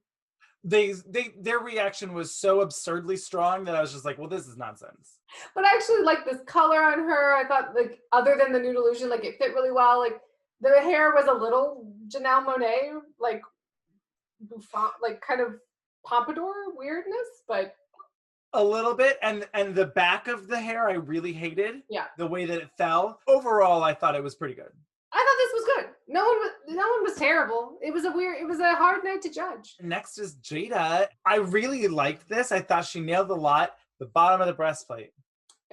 Their reaction was so absurdly strong that I was just like, well, this is nonsense. But I actually like this color on her. I thought, like, other than the nude illusion, like, it fit really well. Like, the hair was a little Janelle Monáe, like, bouffant, like, kind of pompadour weirdness, but a little bit. And the back of the hair I really hated. Yeah. The way that it fell. Overall, I thought it was pretty good. I thought this was good. No one was terrible. It was a hard night to judge. Next is Jada. I really liked this. I thought she nailed a lot. The bottom of the breastplate.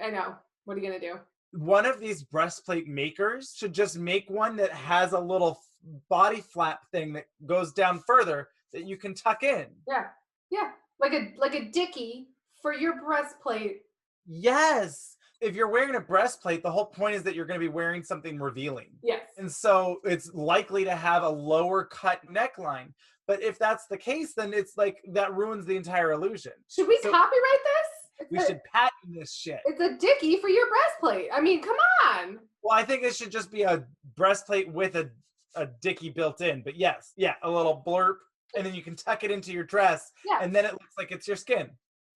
I know. What are you gonna do? one of these breastplate makers should just make one that has a little body flap thing that goes down further that you can tuck in. Yeah. Yeah. Like a dickie for your breastplate. Yes. If you're wearing a breastplate, the whole point is that you're going to be wearing something revealing. Yes. And so it's likely to have a lower cut neckline. But if that's the case, then it's like that ruins the entire illusion. Should we copyright this? We should patent this shit. It's a dickie for your breastplate. I mean, come on. Well, I think it should just be a breastplate with a dickie built in. But yes, yeah, a little blurb. And then you can tuck it into your dress. Yeah. And then it looks like it's your skin.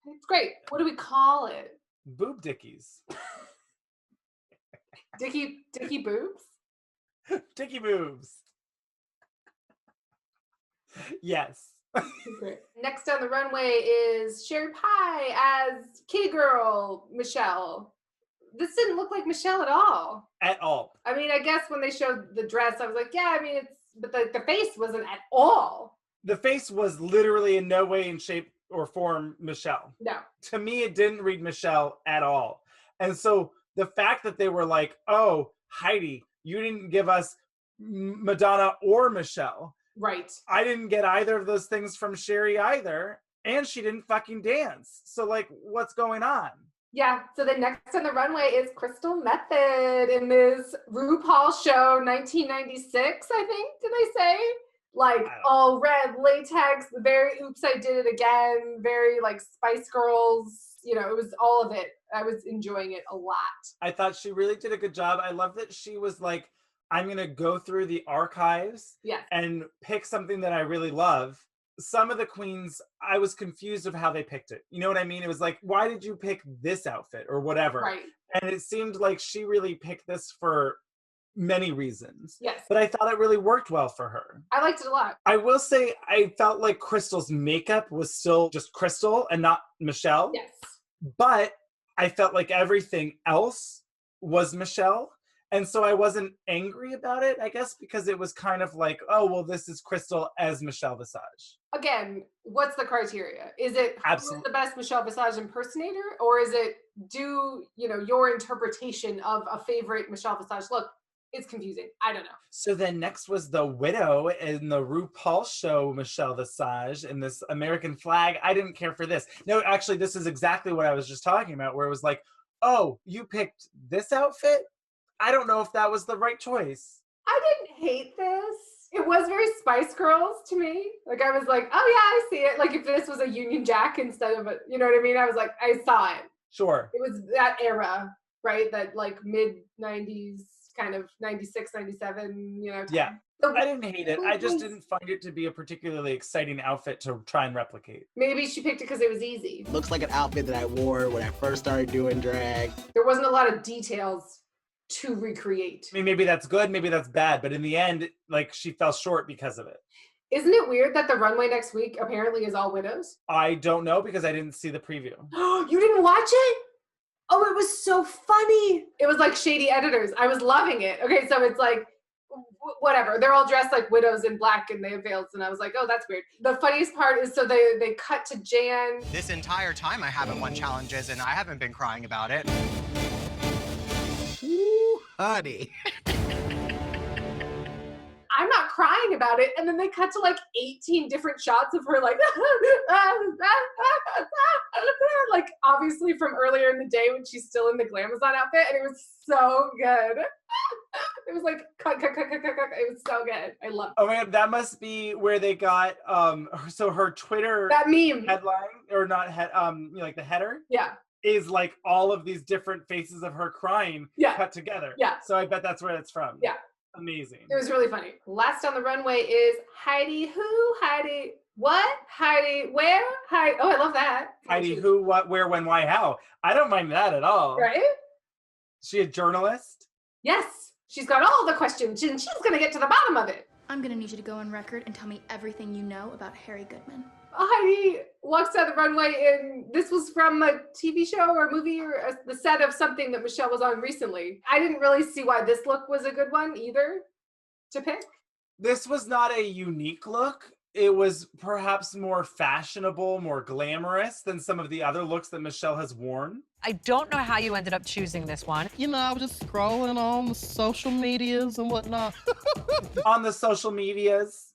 It's great. What do we call it? Boob dickies. Dickie boobs? Dickie boobs. Yes. Great. Next on the runway is Sherry Pie as Kitty Girl Michelle. This didn't look like Michelle at all. At all. I mean, I guess when they showed the dress, I was like, yeah, I mean, but the face wasn't at all. The face was literally in no way in shape or form Michelle. No. To me, it didn't read Michelle at all. And so the fact that they were like, oh, Heidi, you didn't give us Madonna or Michelle. Right. I didn't get either of those things from Sherry either. And she didn't fucking dance. So like, what's going on? Yeah. So the next on the runway is Crystal Method in this RuPaul's show 1996, I think. Did I say? Like all red latex, very oops, I did it again, very like Spice Girls, you know, it was all of it. I was enjoying it a lot. I thought she really did a good job. I love that she was like, I'm going to go through the archives and pick something that I really love. Some of the queens, I was confused of how they picked it. You know what I mean? It was like, why did you pick this outfit or whatever? Right. And it seemed like she really picked this for many reasons. Yes. But I thought it really worked well for her. I liked it a lot. I will say I felt like Crystal's makeup was still just Crystal and not Michelle. Yes. But I felt like everything else was Michelle. And so I wasn't angry about it, I guess, because it was kind of like, oh, well, this is Crystal as Michelle Visage. Again, what's the criteria? Is it who's the best Michelle Visage impersonator? Or is it your interpretation of a favorite Michelle Visage look? It's confusing. I don't know. So then next was the widow in the RuPaul's show, Michelle Visage, in this American flag. I didn't care for this. No, actually, this is exactly what I was just talking about, where it was like, oh, you picked this outfit? I don't know if that was the right choice. I didn't hate this. It was very Spice Girls to me. Like, I was like, oh yeah, I see it. Like, if this was a Union Jack instead of a, you know what I mean? I was like, I saw it. Sure. It was that era, right? That like mid-90s, kind of 96, 97, you know. Time. Yeah. So I didn't hate it. I just didn't find it to be a particularly exciting outfit to try and replicate. Maybe she picked it because it was easy. Looks like an outfit that I wore when I first started doing drag. There wasn't a lot of details to recreate. I mean, maybe that's good, maybe that's bad, but in the end, like, she fell short because of it. Isn't it weird that the runway next week apparently is all widows? I don't know because I didn't see the preview. You didn't watch it? Oh, it was so funny. It was like shady editors. I was loving it. Okay, so it's like, whatever. They're all dressed like widows in black and they have veils. And I was like, oh, that's weird. The funniest part is, so they cut to Jan. This entire time I haven't won challenges and I haven't been crying about it. Ooh, honey. I'm not crying about it. And then they cut to like 18 different shots of her like, like obviously from earlier in the day when she's still in the Glamazon outfit. And it was so good. It was like, cut. It was so good. I love it. Oh man, that must be where they got, so her Twitter that meme headline, or not, like the header? Yeah. Is like all of these different faces of her crying cut together. Yeah. So I bet that's where it's from. Yeah. Amazing. It was really funny. Last on the runway is Heidi who? Heidi what? Heidi where? Heidi. Oh, I love that. Heidi who, what, where, when, why, how. I don't mind that at all. Right? Is she a journalist? Yes. She's got all the questions and she's going to get to the bottom of it. I'm going to need you to go on record and tell me everything you know about Harry Goodman. Heidi walks down the runway and this was from a TV show or movie or the set of something that Michelle was on recently. I didn't really see why this look was a good one either to pick. This was not a unique look. it was perhaps more fashionable, more glamorous than some of the other looks that Michelle has worn. I don't know how you ended up choosing this one. You know, I was just scrolling on the social medias and whatnot. On the social medias.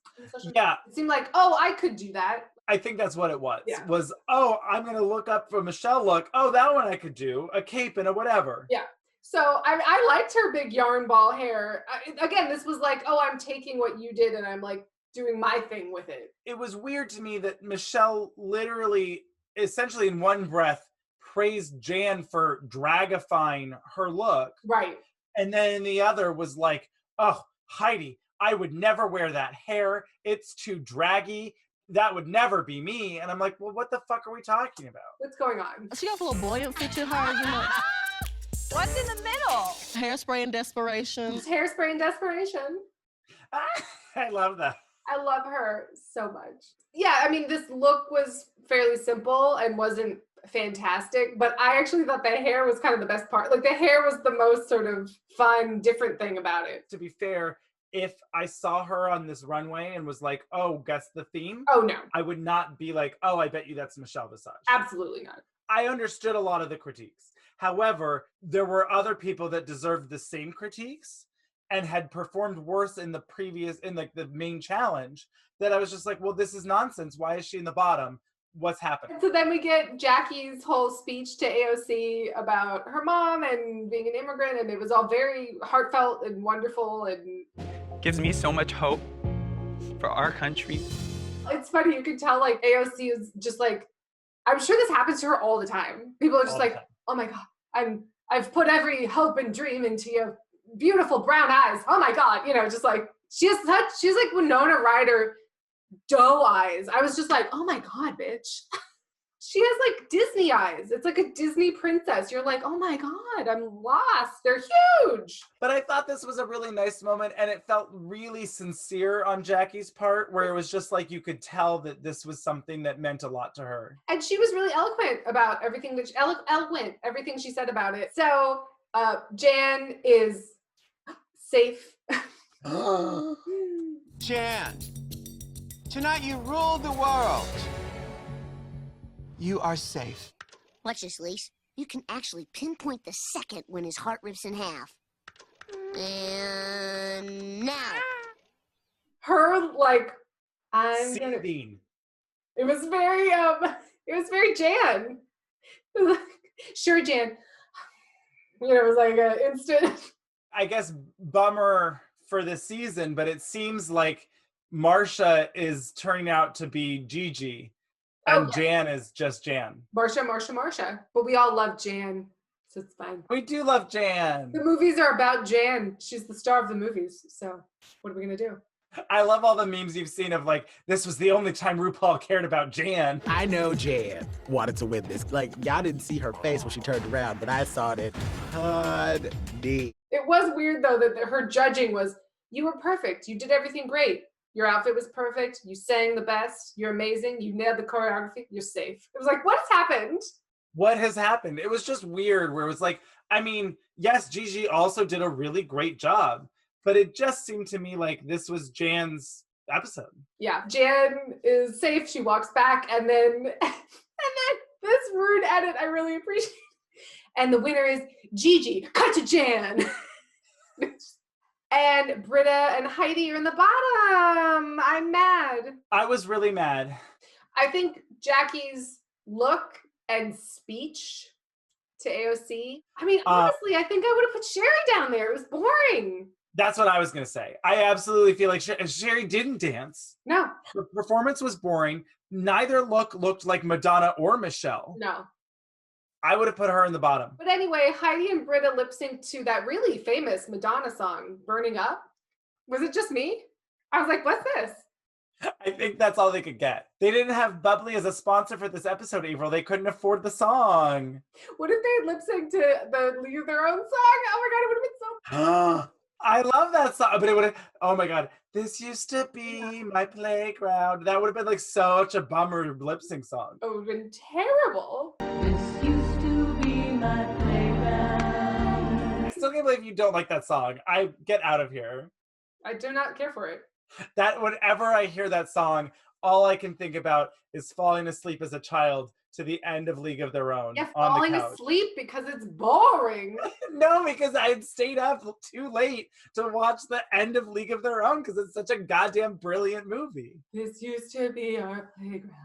Yeah. It seemed like, oh, I could do that. I think that's what it was. Yeah. Was, oh, I'm going to look up for Michelle look. Oh, that one I could do. A cape and a whatever. Yeah. So I liked her big yarn ball hair. Again, this was like, oh, I'm taking what you did and I'm like doing my thing with it. It was weird to me that Michelle literally, essentially in one breath, praised Jan for dragifying her look. Right. And then in the other was like, oh, Heidi, I would never wear that hair. It's too draggy. That would never be me. And I'm like, well, what the fuck are we talking about? What's going on? She has a little buoyancy to her, you know. What's in the middle? Hairspray and desperation. Just hairspray and desperation. I love that. I love her so much. Yeah, I mean, this look was fairly simple and wasn't fantastic, but I actually thought the hair was kind of the best part. Like, the hair was the most sort of fun, different thing about it. To be fair, if I saw her on this runway and was like, oh, guess the theme? Oh, no. I would not be like, oh, I bet you that's Michelle Visage. Absolutely not. I understood a lot of the critiques. However, there were other people that deserved the same critiques and had performed worse in the previous, in like the main challenge, that I was just like, well, this is nonsense. Why is she in the bottom? What's happening? So then we get Jackie's whole speech to AOC about her mom and being an immigrant, and it was all very heartfelt and wonderful and Gives me so much hope for our country. It's funny, you could tell like AOC is just like, I'm sure this happens to her all the time. People are just like, oh my God, I've put every hope and dream into your beautiful brown eyes. Oh my God, you know, just like, she's like Winona Ryder doe eyes. I was just like, oh my God, bitch. She has like Disney eyes. It's like a Disney princess. You're like, oh my God, I'm lost. They're huge. But I thought this was a really nice moment, and it felt really sincere on Jackie's part, where it was just like you could tell that this was something that meant a lot to her. And she was really eloquent about everything that everything she said about it. So Jan is safe. Jan, tonight you ruled the world. You are safe. Watch this, Lise. You can actually pinpoint the second when his heart rips in half. And now. Her, like, I'm gonna... It was very Jan. It was like, sure, Jan. You know, it was like an instant. I guess bummer for this season, but it seems like Marcia is turning out to be Gigi. And Jan is just Jan. Marcia. But we all love Jan, so it's fine. We do love Jan. The movies are about Jan. She's the star of the movies, so what are we gonna do? I love all the memes you've seen of like, this was the only time RuPaul cared about Jan. I know Jan wanted to win this. Like, y'all didn't see her face when she turned around, but I saw it. It was weird though that her judging was, you were perfect. You did everything great. Your outfit was perfect. You sang the best. You're amazing. You nailed the choreography. You're safe. It was like, what has happened? What has happened? It was just weird where it was like, I mean, yes, Gigi also did a really great job, but it just seemed to me like this was Jan's episode. Yeah, Jan is safe. She walks back and then this rude edit, I really appreciate. And the winner is Gigi. Cut to Jan. And Britta and Heidi are in the bottom. I'm mad. I was really mad. I think Jackie's look and speech to AOC. I mean, honestly, I think I would have put Sherry down there. It was boring. That's what I was going to say. I absolutely feel like Sherry didn't dance. No. Her performance was boring. Neither look looked like Madonna or Michelle. No. I would have put her in the bottom. But anyway, Heidi and Britta lip synced to that really famous Madonna song, Burning Up. Was it just me? I was like, what's this? I think that's all they could get. They didn't have Bubbly as a sponsor for this episode, Avaryl. They couldn't afford the song. What if they lip synced to their own song? Oh my God, it would have been so... I love that song, but it would have, oh my God, this used to be my playground. That would have been like such a bummer lip sync song. It would have been terrible. This used to be my playground. I still can't believe you don't like that song. I get out of here. I do not care for it. That whenever I hear that song, all I can think about is falling asleep as a child to the end of League of Their Own Yeah, on the falling couch. asleep because it's boring. No, because I had stayed up too late to watch the end of League of Their Own because it's such a goddamn brilliant movie. This used to be our playground.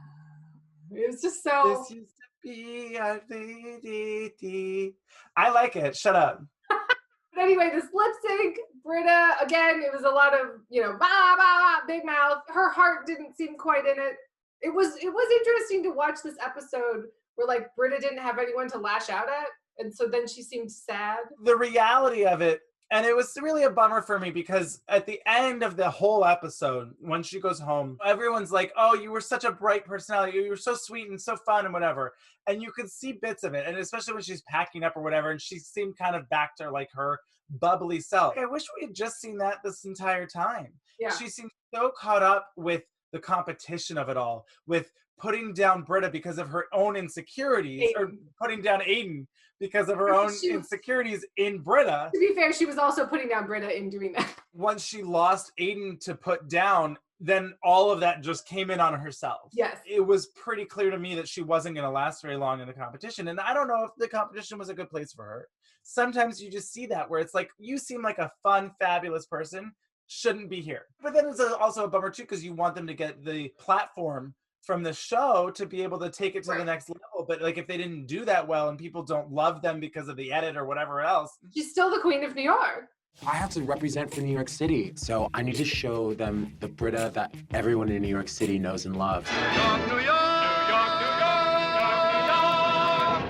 It was just so... This used to be our dee. I like it. Shut up. But anyway, this lip sync, Britta, again, it was a lot of, you know, bah, bah, big mouth. Her heart didn't seem quite in it. It was interesting to watch this episode where like Britta didn't have anyone to lash out at. And so then she seemed sad. The reality of it, and it was really a bummer for me because at the end of the whole episode, when she goes home, everyone's like, oh, you were such a bright personality. You were so sweet and so fun and whatever. And you could see bits of it. And especially when she's packing up or whatever, and she seemed kind of back to like her bubbly self. I wish we had just seen that this entire time. Yeah. She seemed so caught up with the competition of it all, with putting down Britta because of her own insecurities, or putting down Aiden because of her own insecurities in Britta. To be fair, she was also putting down Britta in doing that. Once she lost Aiden to put down, then all of that just came in on herself. Yes. It was pretty clear to me that she wasn't going to last very long in the competition. And I don't know if the competition was a good place for her. Sometimes you just see that where it's like, you seem like a fun, fabulous person, shouldn't be here. But then it's also a bummer too, because you want them to get the platform from the show to be able to take it to the next level. But like if they didn't do that well and people don't love them because of the edit or whatever else. She's still the queen of New York. I have to represent for New York City, so I need to show them the Britta that everyone in New York City knows and loves.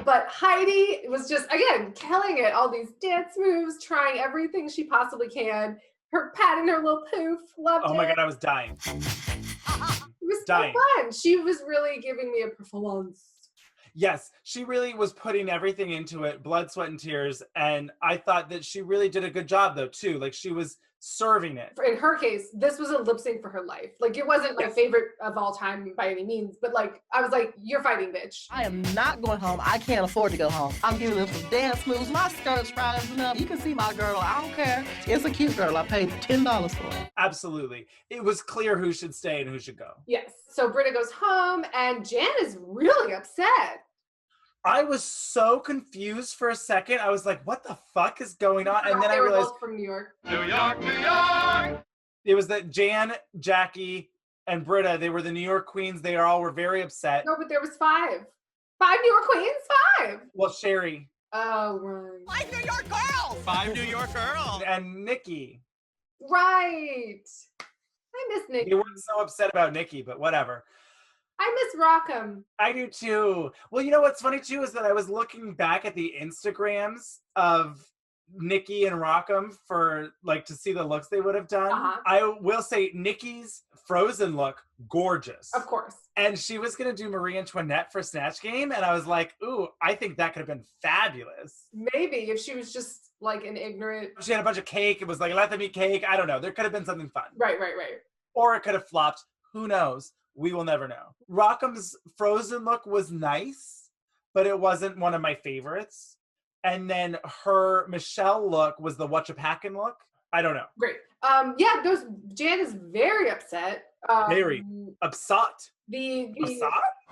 But Heidi was just, again, killing it. All these dance moves, trying everything she possibly can. Her patting her little poof, loved it. Oh my God, I was dying. It was so fun. She was really giving me a performance. Yes, she really was putting everything into it, blood, sweat, and tears. And I thought that she really did a good job though, too. Like she was serving it. In her case, this was a lip sync for her life. Like it wasn't my favorite of all time by any means, but like, I was like, you're fighting, bitch. I am not going home. I can't afford to go home. I'm giving them some dance moves. My skirt's rising up. You can see my girl. I don't care. It's a cute girl. I paid $10 for it. Absolutely. It was clear who should stay and who should go. Yes. So Britta goes home and Jan is really upset. I was so confused for a second. I was like, what the fuck is going on? And then I realized both from New York. New York, New York! It was that Jan, Jackie, and Britta, they were the New York queens. They all were very upset. No, but there was 5. 5 New York queens? 5. Well, Sherry. Oh, right. 5 New York girls! 5 New York girls! And Nikki. Right. I miss Nikki. They weren't so upset about Nikki, but whatever. I miss Rockham. I do too. Well, you know what's funny too is that I was looking back at the Instagrams of Nikki and Rockham for like to see the looks they would have done. I will say Nikki's Frozen look, gorgeous. Of course. And she was going to do Marie Antoinette for Snatch Game. And I was like, ooh, I think that could have been fabulous. Maybe if she was just like an ignorant. She had a bunch of cake. It was like, let them eat cake. I don't know. There could have been something fun. Right. Or it could have flopped. Who knows? We will never know. Rockham's Frozen look was nice, but it wasn't one of my favorites. And then her Michelle look was the Whatcha-Packin' look. I don't know. Great. Yeah, Jan is very upset. Very upset.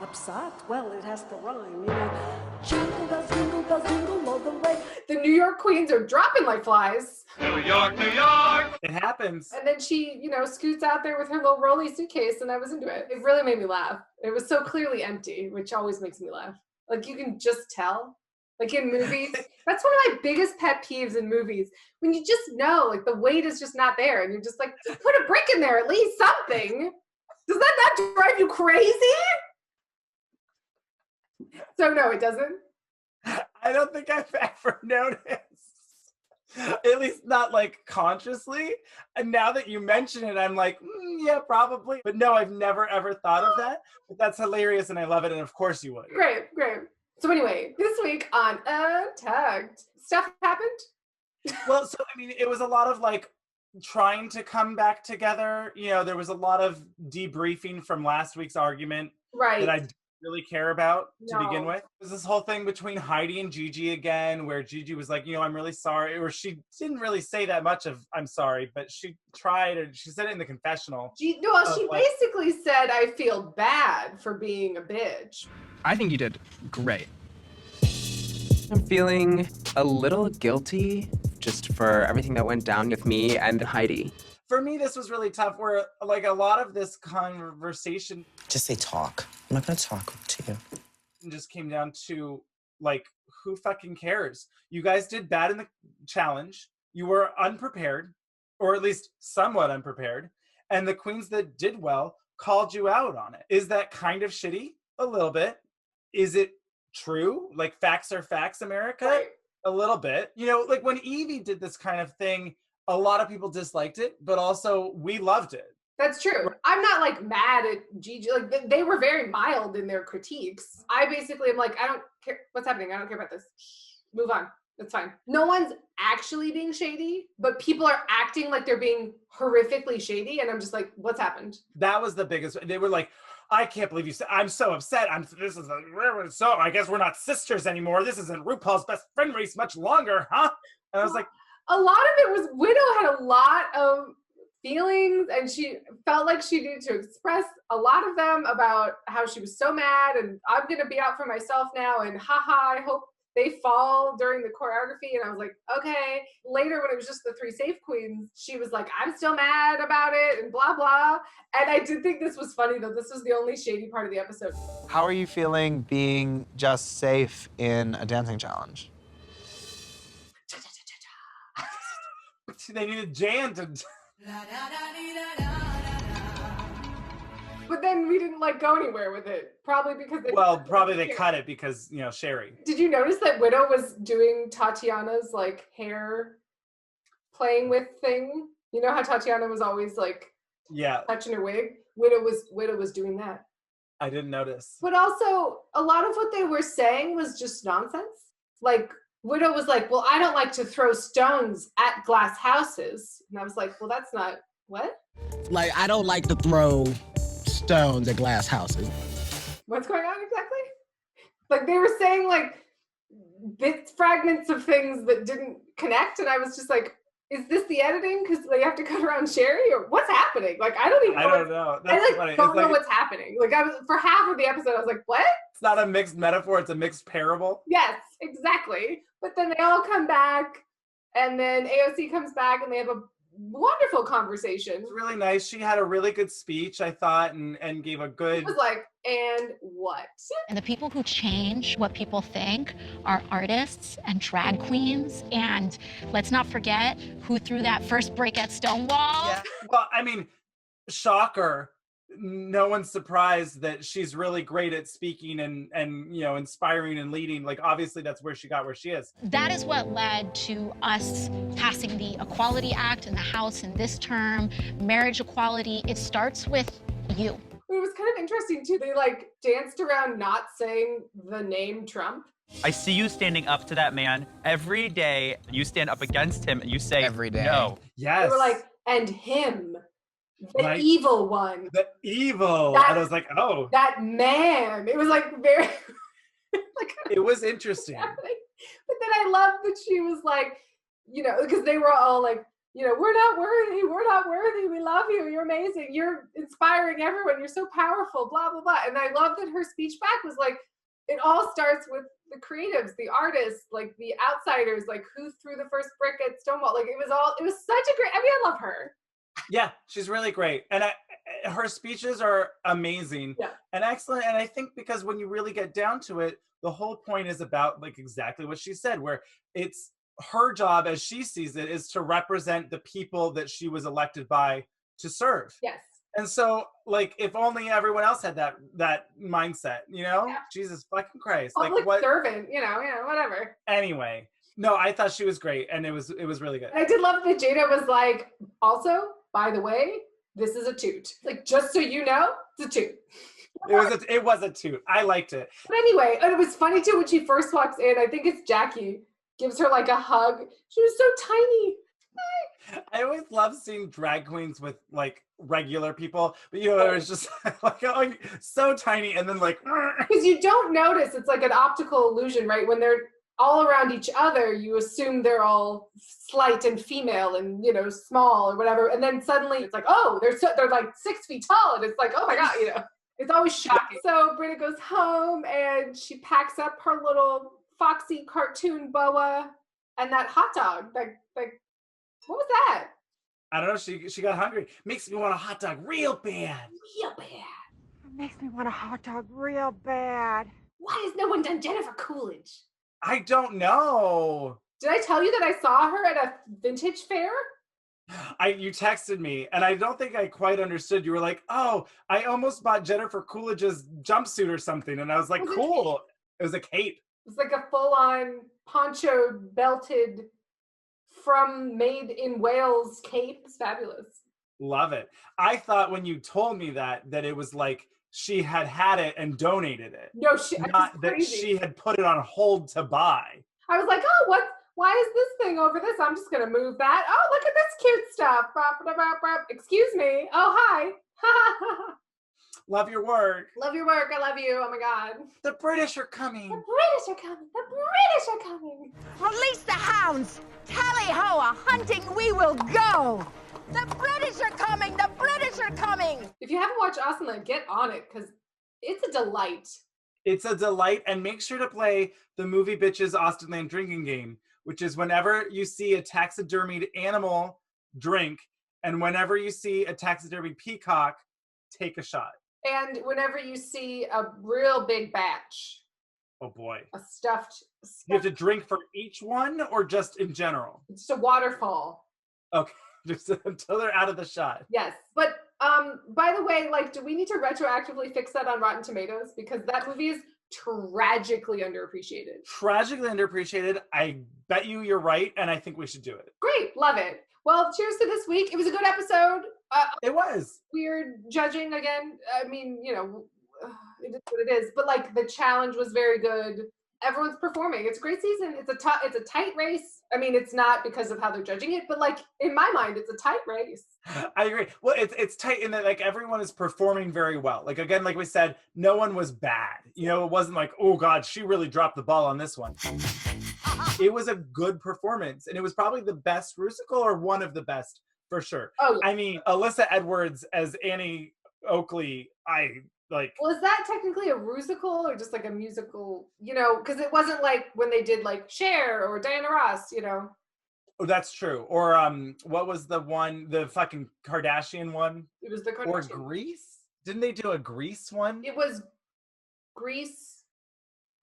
Upset? Well, it has to rhyme, you know. Jingle bells, jingle all the way. The New York queens are dropping like flies. New York, New York! It happens. And then she, scoots out there with her little rolly suitcase, and I was into it. It really made me laugh. It was so clearly empty, which always makes me laugh. Like, you can just tell. Like in movies, that's one of my biggest pet peeves in movies. When you just know, like, the weight is just not there, and you're just like, just put a brick in there, at least something. Does that not drive you crazy? So no, it doesn't. I don't think I've ever noticed. At least not like consciously. And now that you mention it, I'm like, yeah, probably. But no, I've never ever thought of that. But that's hilarious and I love it. And of course you would. Great. So anyway, this week on Untucked, stuff happened? Well, so I mean, it was a lot of like trying to come back together. There was a lot of debriefing from last week's argument. Right. That I really care about to No. begin with. There's this whole thing between Heidi and Gigi again, where Gigi was like, I'm really sorry, or she didn't really say that much of I'm sorry, but she tried, and she said it in the confessional. She basically said, I feel bad for being a bitch. I think you did great. I'm feeling a little guilty just for everything that went down with me and Heidi. For me, this was really tough, where like a lot of this conversation Just say talk. I'm not gonna talk to you. just came down to like, who fucking cares? You guys did bad in the challenge. You were unprepared, or at least somewhat unprepared. And the queens that did well called you out on it. Is that kind of shitty? A little bit. Is it true? Like, facts are facts, America? Right. A little bit. Like when Evie did this kind of thing, a lot of people disliked it, but also we loved it. That's true. I'm not like mad at Gigi. Like they were very mild in their critiques. I basically am like, I don't care what's happening. I don't care about this. Move on. That's fine. No one's actually being shady, but people are acting like they're being horrifically shady. And I'm just like, what's happened? That was the biggest. They were like, I can't believe you said, I'm so upset. So I guess we're not sisters anymore. This isn't RuPaul's Best Friend race much longer, huh? And I was like, a lot of it was, Widow had a lot of feelings, and she felt like she needed to express a lot of them about how she was so mad, and I'm gonna be out for myself now, and haha, I hope they fall during the choreography. And I was like, okay. Later, when it was just the three safe queens, she was like, I'm still mad about it, and blah, blah. And I did think this was funny, though. This was the only shady part of the episode. How are you feeling being just safe in a dancing challenge? They needed Jan to... But then we didn't like go anywhere with it. Probably because they cut it because, Sherry. Did you notice that Widow was doing Tatiana's like hair playing with thing? You know how Tatiana was always like touching her wig? Widow was doing that. I didn't notice. But also a lot of what they were saying was just nonsense. Like Widow was like, well, I don't like to throw stones at glass houses. And I was like, well, that's not what? Like, I don't like to throw stones at glass houses. What's going on exactly? Like they were saying like bits, fragments of things that didn't connect, and I was just like, is this the editing? Because they have to cut around Sherry, or what's happening? Like I don't know. That's I don't know what's happening. Like I was for half of the episode, I was like, what? It's not a mixed metaphor, it's a mixed parable. Yes, exactly. But then they all come back, and then AOC comes back, and they have a wonderful conversation. It was really nice. She had a really good speech, I thought, and gave a good... It was like, and what? And the people who change what people think are artists and drag queens. And let's not forget who threw that first break at Stonewall. Yeah. Well, I mean, shocker. No one's surprised that she's really great at speaking and inspiring and leading. Like, obviously, that's where she got where she is. That is what led to us passing the Equality Act in the House in this term, marriage equality. It starts with you. It was kind of interesting, too. They, like, danced around not saying the name Trump. I see you standing up to that man every day. You stand up against him and you say, every day. No. Yes. They were like, and him. The evil one. The evil. And I was like, oh. That man. It was like very... like, it was interesting. But then I loved that she was like, because they were all like, we're not worthy, we love you, you're amazing, you're inspiring everyone, you're so powerful, blah, blah, blah. And I love that her speech back was like, it all starts with the creatives, the artists, like the outsiders, like who threw the first brick at Stonewall. Like it was such a great, I love her. Yeah, she's really great. And her speeches are amazing and excellent. And I think because when you really get down to it, the whole point is about like exactly what she said, where it's her job as she sees it is to represent the people that she was elected by to serve. Yes. And so like, if only everyone else had that mindset, Jesus fucking Christ. Public servant, whatever. Anyway, no, I thought she was great. And it was really good. And I did love that Jada was like, also, by the way, this is a toot. Like, just so you know, it's a toot. It was a toot. I liked it. But anyway, and it was funny too when she first walks in. I think it's Jackie gives her like a hug. She was so tiny. I always love seeing drag queens with like regular people, but you know, it was just like so tiny and then like because you don't notice it's like an optical illusion, right? When they're all around each other, you assume they're all slight and female and, you know, small or whatever. And then suddenly it's like, oh, they're like 6 feet tall. And it's like, oh my God, you know, it's always shocking. So Britta goes home and she packs up her little foxy cartoon boa and that hot dog. Like, what was that? I don't know. She got hungry. Makes me want a hot dog real bad. Real bad. It makes me want a hot dog real bad. Why has no one done Jennifer Coolidge? I don't know. Did I tell you that I saw her at a vintage fair? You texted me, and I don't think I quite understood. You were like, "Oh, I almost bought Jennifer Coolidge's jumpsuit or something," and I was like, "Cool." It was a cape. It was like a full-on poncho belted from made in Wales cape. It's fabulous. Love it. I thought when you told me that it was like she had it and donated it. No, not that she had put it on hold to buy. I was like, oh, why is this thing over this? I'm just gonna move that. Oh, look at this cute stuff. Excuse me. Oh, hi. Love your work. Love your work. I love you. Oh my God. The British are coming. The British are coming. The British are coming. Release the hounds. Tally-ho, a hunting we will go. The British are coming. The British are coming. If you haven't watched Austenland, get on it because it's a delight. It's a delight, and make sure to play the MovieBitches Austenland drinking game, which is whenever you see a taxidermied animal, drink, and whenever you see a taxidermied peacock, take a shot. And whenever you see a real big batch. Oh boy. A stuffed. You have to drink for each one or just in general? Just a waterfall. Okay, just until they're out of the shot. Yes, but by the way, like, do we need to retroactively fix that on Rotten Tomatoes? Because that movie is tragically underappreciated. Tragically underappreciated. I bet you're right, and I think we should do it. Great, love it. Well, cheers to this week. It was a good episode. It was. Weird judging again. I mean, you know, it is what it is. But like the challenge was very good. Everyone's performing. It's a great season. It's a tight race. I mean, it's not because of how they're judging it, but like in my mind, it's a tight race. I agree. Well, it's tight in that like everyone is performing very well. Like again, like we said, no one was bad. You know, it wasn't like, oh God, she really dropped the ball on this one. It was a good performance, and it was probably the best Rusical or one of the best for sure. Oh, yeah. I mean, Alyssa Edwards as Annie Oakley, I like. Well, is that technically a Rusical or just like a musical? You know, because it wasn't like when they did like Cher or Diana Ross. You know. Oh, that's true. Or what was the one? The fucking Kardashian one. It was the Kardashian. Or Grease. Didn't they do a Grease one? It was Grease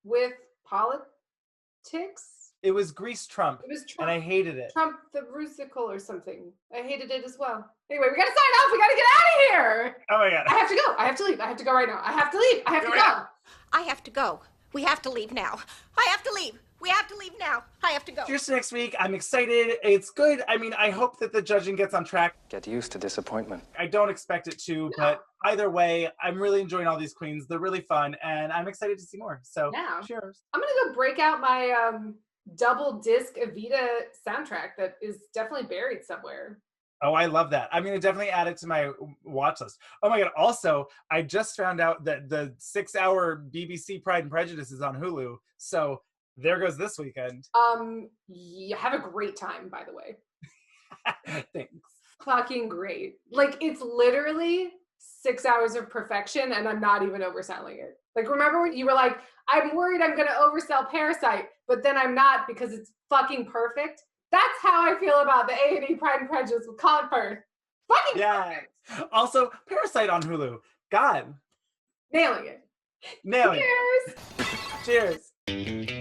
with politics. It was Grease Trump. It was Trump. And I hated it. Trump the Rusical or something. I hated it as well. Anyway, we gotta sign off. We gotta get out of here. Oh my God. I have to go. I have to leave. I have to go right now. I have to leave. I have to go. I have to go. We have to leave now. I have to leave. We have to leave now. I have to go. Cheers to next week. I'm excited. It's good. I mean, I hope that the judging gets on track. Get used to disappointment. I don't expect it to, but either way, I'm really enjoying all these queens. They're really fun, and I'm excited to see more. So, Yeah. cheers. I'm gonna go break out my double disc Evita soundtrack that is definitely buried somewhere. Oh, I love that. I'm going to definitely add it to my watch list. Oh my God. Also, I just found out that the 6-hour BBC Pride and Prejudice is on Hulu. So there goes this weekend. Yeah, have a great time, by the way. Thanks. Fucking great. Like, it's literally 6 hours of perfection, and I'm not even overselling it. Like, remember when you were like, I'm worried I'm going to oversell Parasite, but then I'm not because it's fucking perfect? That's how I feel about the A&E Pride and Prejudice with Colin Firth. Fucking perfect. Also, Parasite on Hulu. God. Nailing it. Nailing Cheers. it. Cheers.